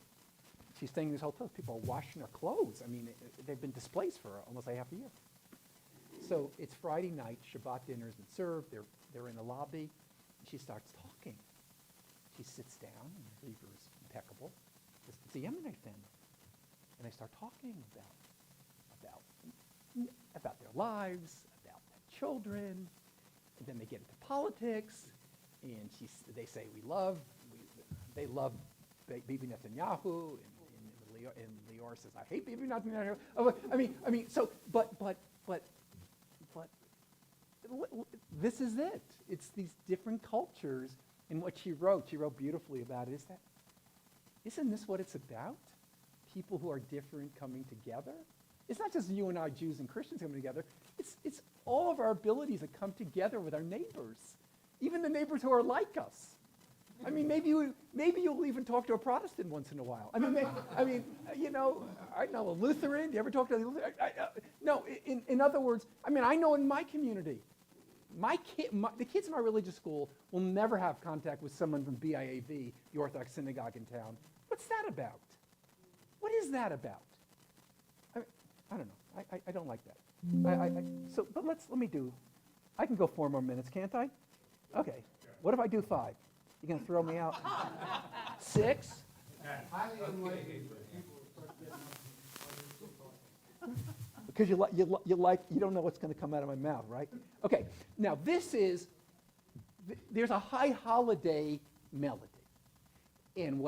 she's staying in these hotels. People are washing their clothes. I mean, they've been displaced for almost a half a year. So it's Friday night. Shabbat dinner has been served. They're in the lobby. She starts talking. She sits down, and the Hebrew is impeccable. It's the Yemenite family. And they start talking about their lives, about their children, and then they get into politics, and they say they love Bibi Netanyahu, and Lior says, I hate Bibi Netanyahu. But this is it. It's these different cultures, and what she wrote beautifully about it, isn't this what it's about? People who are different coming together? It's not just you and I, Jews and Christians, coming together. It's all of our abilities that come together with our neighbors, even the neighbors who are like us. I mean, maybe you'll even talk to a Protestant once in a while. I know a Lutheran. Do you ever talk to a Lutheran? No, in other words, I know in my community, the kids in my religious school will never have contact with someone from BIAV, the Orthodox synagogue in town. What's that about? What is that about? I don't know. I don't like that. But let me do. I can go 4 more minutes, can't I? Okay. What if I do 5? You gonna throw me out? 6? Because you don't know what's going to come out of my mouth, right? Okay. Now there's a high holiday melody, and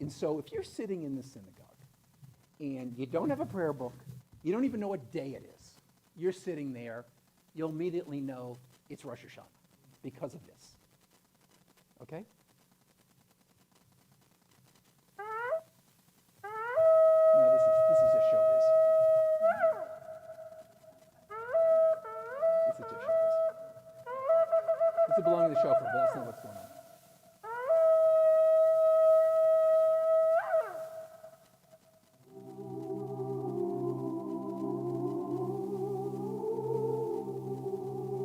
so if you're sitting in the synagogue and you don't have a prayer book, you don't even know what day it is, you're sitting there, you'll immediately know it's Rosh Hashanah because of this. Okay? No, this is just showbiz. This is just showbiz. This is belonging to the shofar, but that's not what's going on.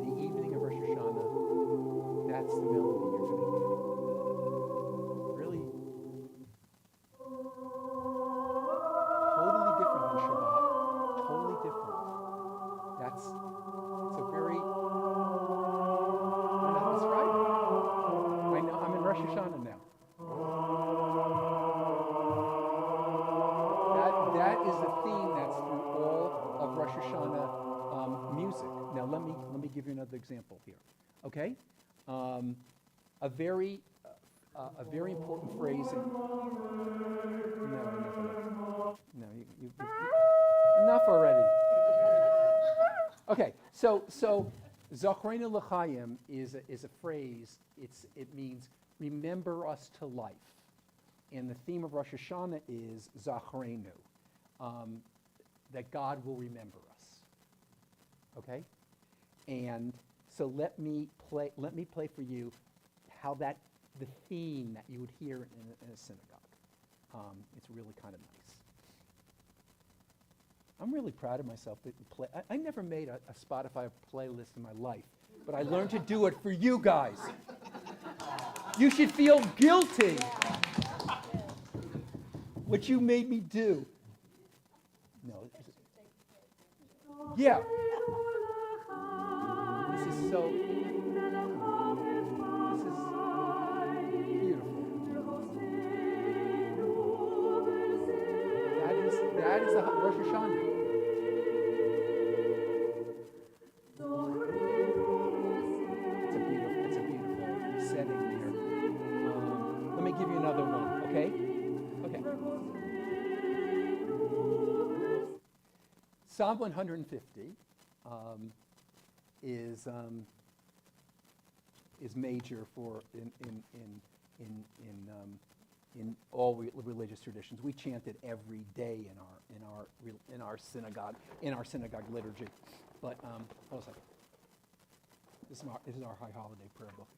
The evening of Rosh Hashanah, that's the melody you're going to hear. Really totally different than Shabbat. Totally different. It's a very, that's right. I know, I'm in Rosh Hashanah now. That is a theme that's through all of Rosh Hashanah music. Now let me give you another example here. Okay? A very important phrase. No, enough already. Okay, so Zachrenu L'chaim is a phrase. It means remember us to life, and the theme of Rosh Hashanah is Zachrenu, that God will remember us. Okay, and so let me play for you how the theme that you would hear in a synagogue. It's really kind of nice. I'm really proud of myself. I never made a Spotify playlist in my life, but I learned to do it for you guys. You should feel guilty. What you made me do. No. Yeah. This is so. That is the Rosh Hashanah. It's a beautiful setting here. Let me give you another one, okay? Okay. Psalm 150 is major for in all religious traditions. We chant it every day in our synagogue liturgy. But hold on a second. This is our high holiday prayer book.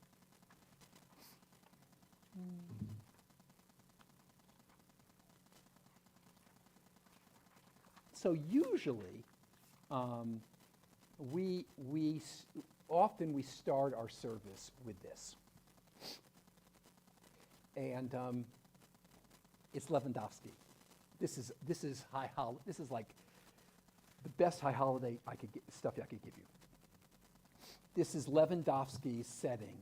So usually, we often start our service with this. And it's Lewandowski. This is high holiday. This is like the best high holiday stuff I could give you. This is Lewandowski's setting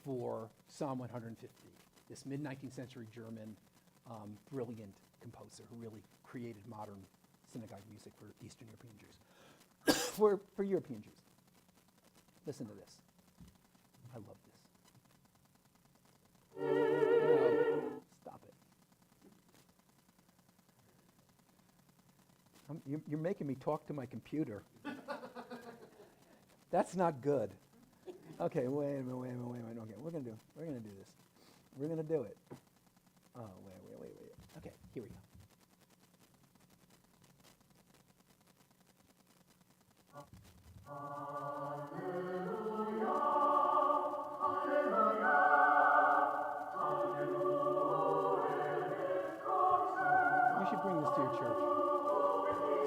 for Psalm 150. This mid-19th century German brilliant composer who really created modern synagogue music for Eastern European Jews. for European Jews. Listen to this. I love this. No, stop it. You're making me talk to my computer. That's not good. Okay, wait a minute. Okay, we're gonna do this. We're gonna do it. Oh, wait. Okay, here we go. You should bring this to your church.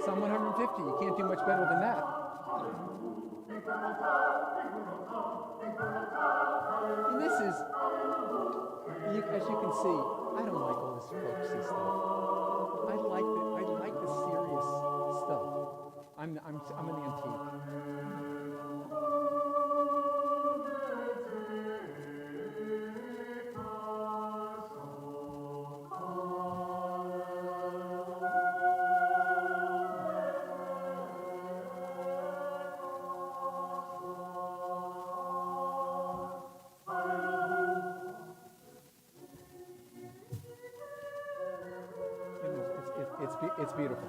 Psalm 150. You can't do much better than that. And this is, as you can see, I don't like all this folksy stuff. I like the serious stuff. I'm an antique. It's beautiful.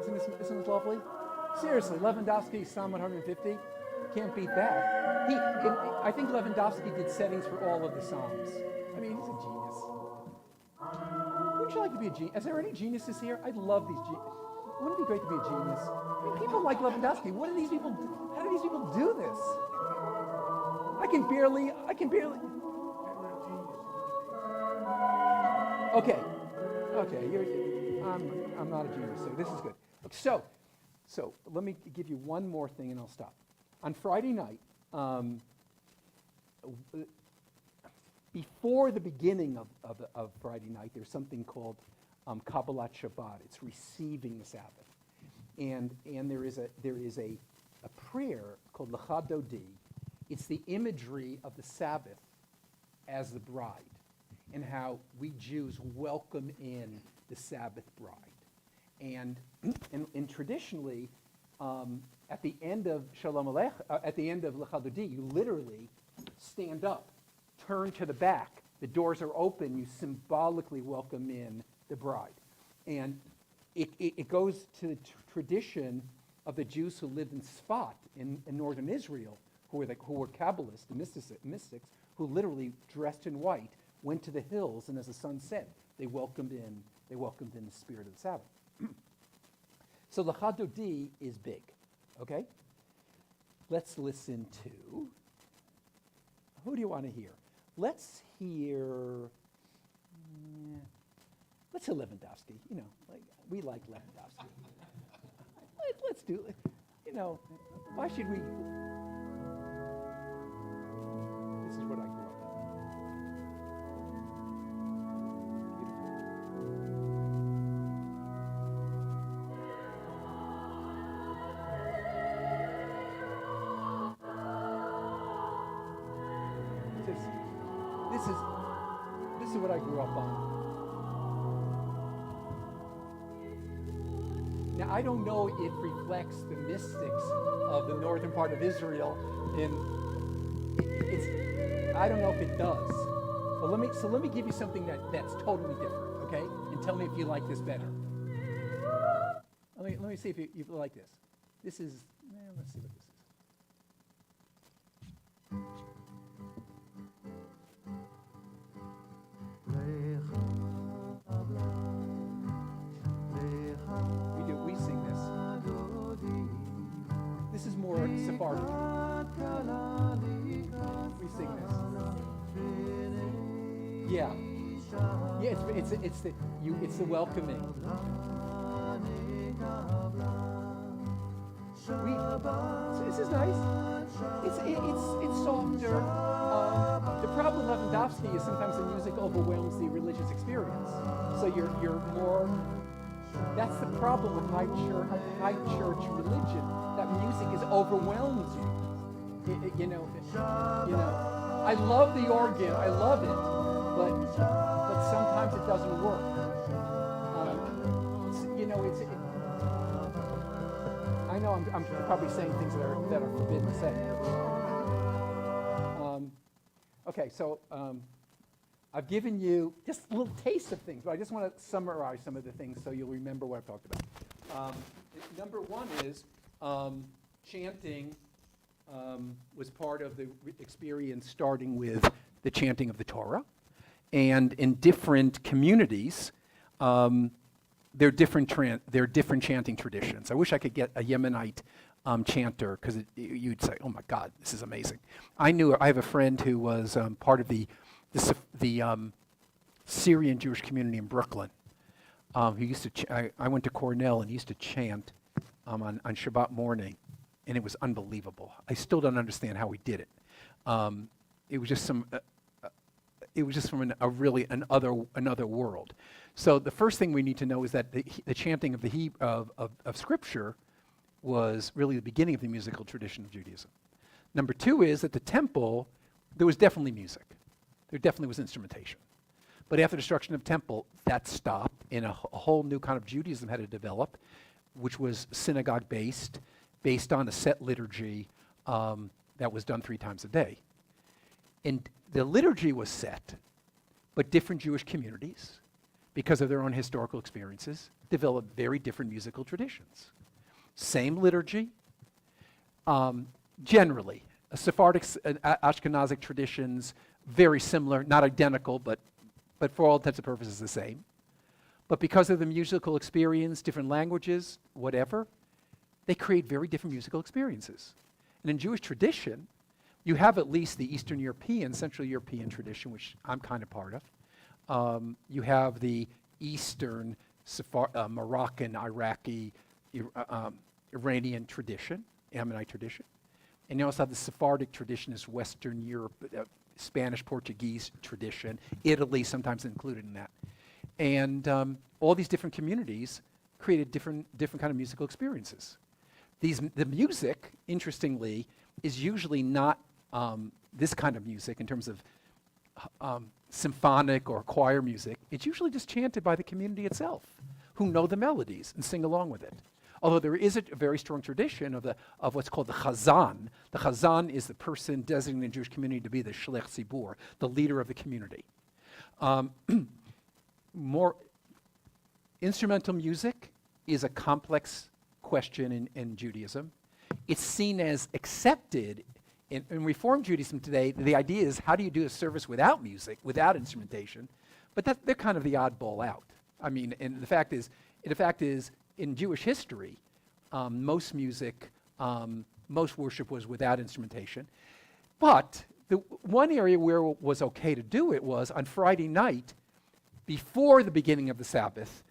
Isn't this lovely? Seriously, Lewandowski, Psalm 150, can't beat that. I think Lewandowski did settings for all of the Psalms. I mean, he's a genius. Wouldn't you like to be a genius? Is there any geniuses here? I love these geniuses. Wouldn't it be great to be a genius? I mean, people like Lewandowski. How do these people do this? I can barely. Okay, I'm not a genius, so this is good. So let me give you one more thing and I'll stop. On Friday night, before the beginning of Friday night, there's something called Kabbalat Shabbat. It's receiving the Sabbath, and there is a prayer called Lecha Dodi. It's the imagery of the Sabbath as the bride, and how we Jews welcome in the Sabbath bride. And traditionally, at the end of Shalom Aleichem, at the end of Lecha Dodi, you literally stand up, turn to the back. The doors are open. You symbolically welcome in the bride. And it goes to the tradition of the Jews who lived in Sfat in northern Israel, who were Kabbalists, the mystics, who literally dressed in white, went to the hills, and as the sun set, they welcomed in the spirit of the Sabbath. So Lecha Dodi is big, okay? Let's listen to, who do you want to hear? Let's hear Lewandowski. You know, we like Lewandowski. Let's do it. You know, why should we? This is what I grew up This is what I grew up on. Now, I don't know if it reflects the mystics of the northern part of Israel. I don't know if it does. But let me give you something that's totally different, okay? And tell me if you like this better. Let me see if you like this. This is, let's see what this is. We sing this. This is more Sephardic. We sing this. Yeah. It's the welcoming. So this is nice. It's softer. The problem with Lewandowski is sometimes the music overwhelms the religious experience. So you're more. That's the problem with high church religion. That music is overwhelms you. I love the organ. I love it, but sometimes it doesn't work. I know I'm probably saying things that are forbidden to say. Okay, so I've given you just a little taste of things, but I just want to summarize some of the things so you'll remember what I've talked about. Number one is chanting was part of the experience, starting with the chanting of the Torah. And in different communities, there are different chanting traditions. I wish I could get a Yemenite chanter, because you'd say, "Oh my God, this is amazing." I have a friend who was part of the Syrian Jewish community in Brooklyn. He used to. I went to Cornell, and he used to chant on Shabbat morning, and it was unbelievable. I still don't understand how he did it. It was just some. It was just from another world. So the first thing we need to know is that the chanting of Scripture was really the beginning of the musical tradition of Judaism. Number two is that the temple, there was definitely music. There definitely was instrumentation. But after the destruction of the temple, that stopped, and a whole new kind of Judaism had to develop, which was synagogue-based, based on a set liturgy that was done 3 times a day. And the liturgy was set, but different Jewish communities, because of their own historical experiences, developed very different musical traditions. Same liturgy, generally. Sephardic and Ashkenazic traditions, very similar, not identical, but for all intents and purposes the same. But because of the musical experience, different languages, whatever, they create very different musical experiences. And in Jewish tradition, you have at least the Eastern European, Central European tradition, which I'm kind of part of. You have the Eastern, Moroccan, Iraqi, Iranian tradition, Ammonite tradition. And you also have the Sephardic tradition, is Western Europe, Spanish, Portuguese tradition, Italy sometimes included in that. And all these different communities created different kind of musical experiences. The music, interestingly, is usually not this kind of music in terms of symphonic or choir music. It's usually just chanted by the community itself, who know the melodies and sing along with it. Although there is a very strong tradition of what's called the chazan. The chazan is the person designated in the Jewish community to be the shlech tzibur, the leader of the community. More instrumental music is a complex question in Judaism. It's seen as accepted in Reform Judaism today. The idea is, how do you do a service without music, without instrumentation? But they're kind of the oddball out. I mean, and the fact is, in Jewish history, most music, most worship was without instrumentation. But the one area where it was okay to do it was on Friday night, before the beginning of the Sabbath.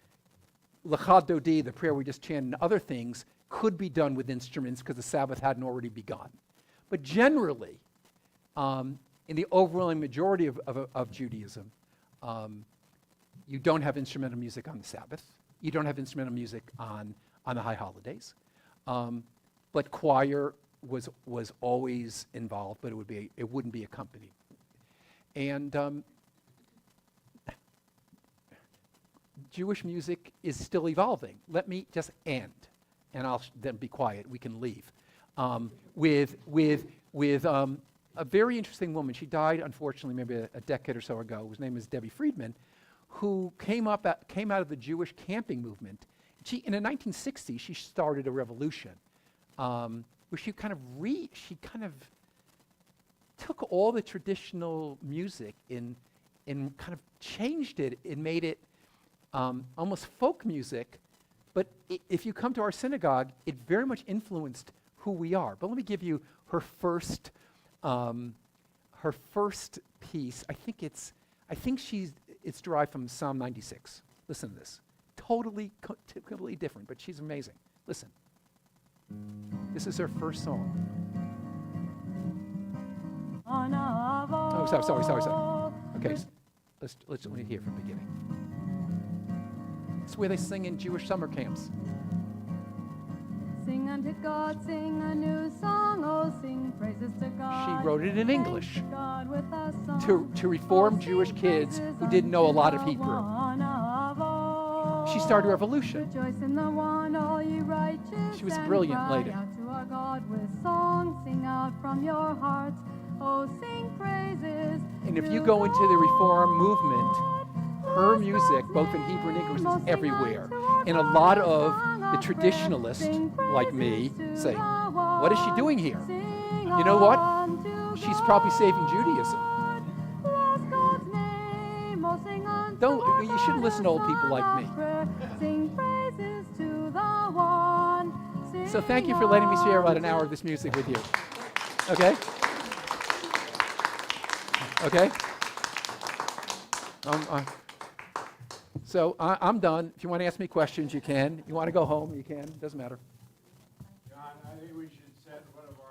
L'chad Dodi, the prayer we just chanted, and other things could be done with instruments because the Sabbath hadn't already begun. But generally, in the overwhelming majority of Judaism, you don't have instrumental music on the Sabbath. You don't have instrumental music on the high holidays. But choir was always involved, but it wouldn't be accompanied. And Jewish music is still evolving. Let me just end, and I'll then be quiet. We can leave. With a very interesting woman. She died, unfortunately, maybe a decade or so ago. Whose name is Debbie Friedman, who came out of the Jewish camping movement. In the 1960s, she started a revolution where she kind of took all the traditional music and kind of changed it and made it almost folk music. But if you come to our synagogue, it very much influenced who we are. But let me give you her first piece. I think it's derived from Psalm 96. Listen to this. Totally different, but she's amazing. Listen. This is her first song. Oh, sorry. Okay, let me hear from the beginning. It's where they sing in Jewish summer camps. Sing unto God, sing a new song, oh, sing praises to God. She wrote it in English God with a song. to reform Jewish kids who didn't know a lot of Hebrew. She started a revolution. Rejoice in the one, all ye righteous. She was and brilliant cry lady. out to our God with song, sing out from your hearts, oh, sing praises. And if to you go into the Reform God. movement, her music, both in Hebrew and English, is everywhere. And a lot of the traditionalists, like me, say, what is she doing here? You know what? She's probably saving Judaism. You shouldn't listen to old people like me. So thank you for letting me share about an hour of this music with you. Okay? Okay? So I'm done. If you want to ask me questions, you can. You want to go home, you can. Doesn't matter. John, I think we should set one of our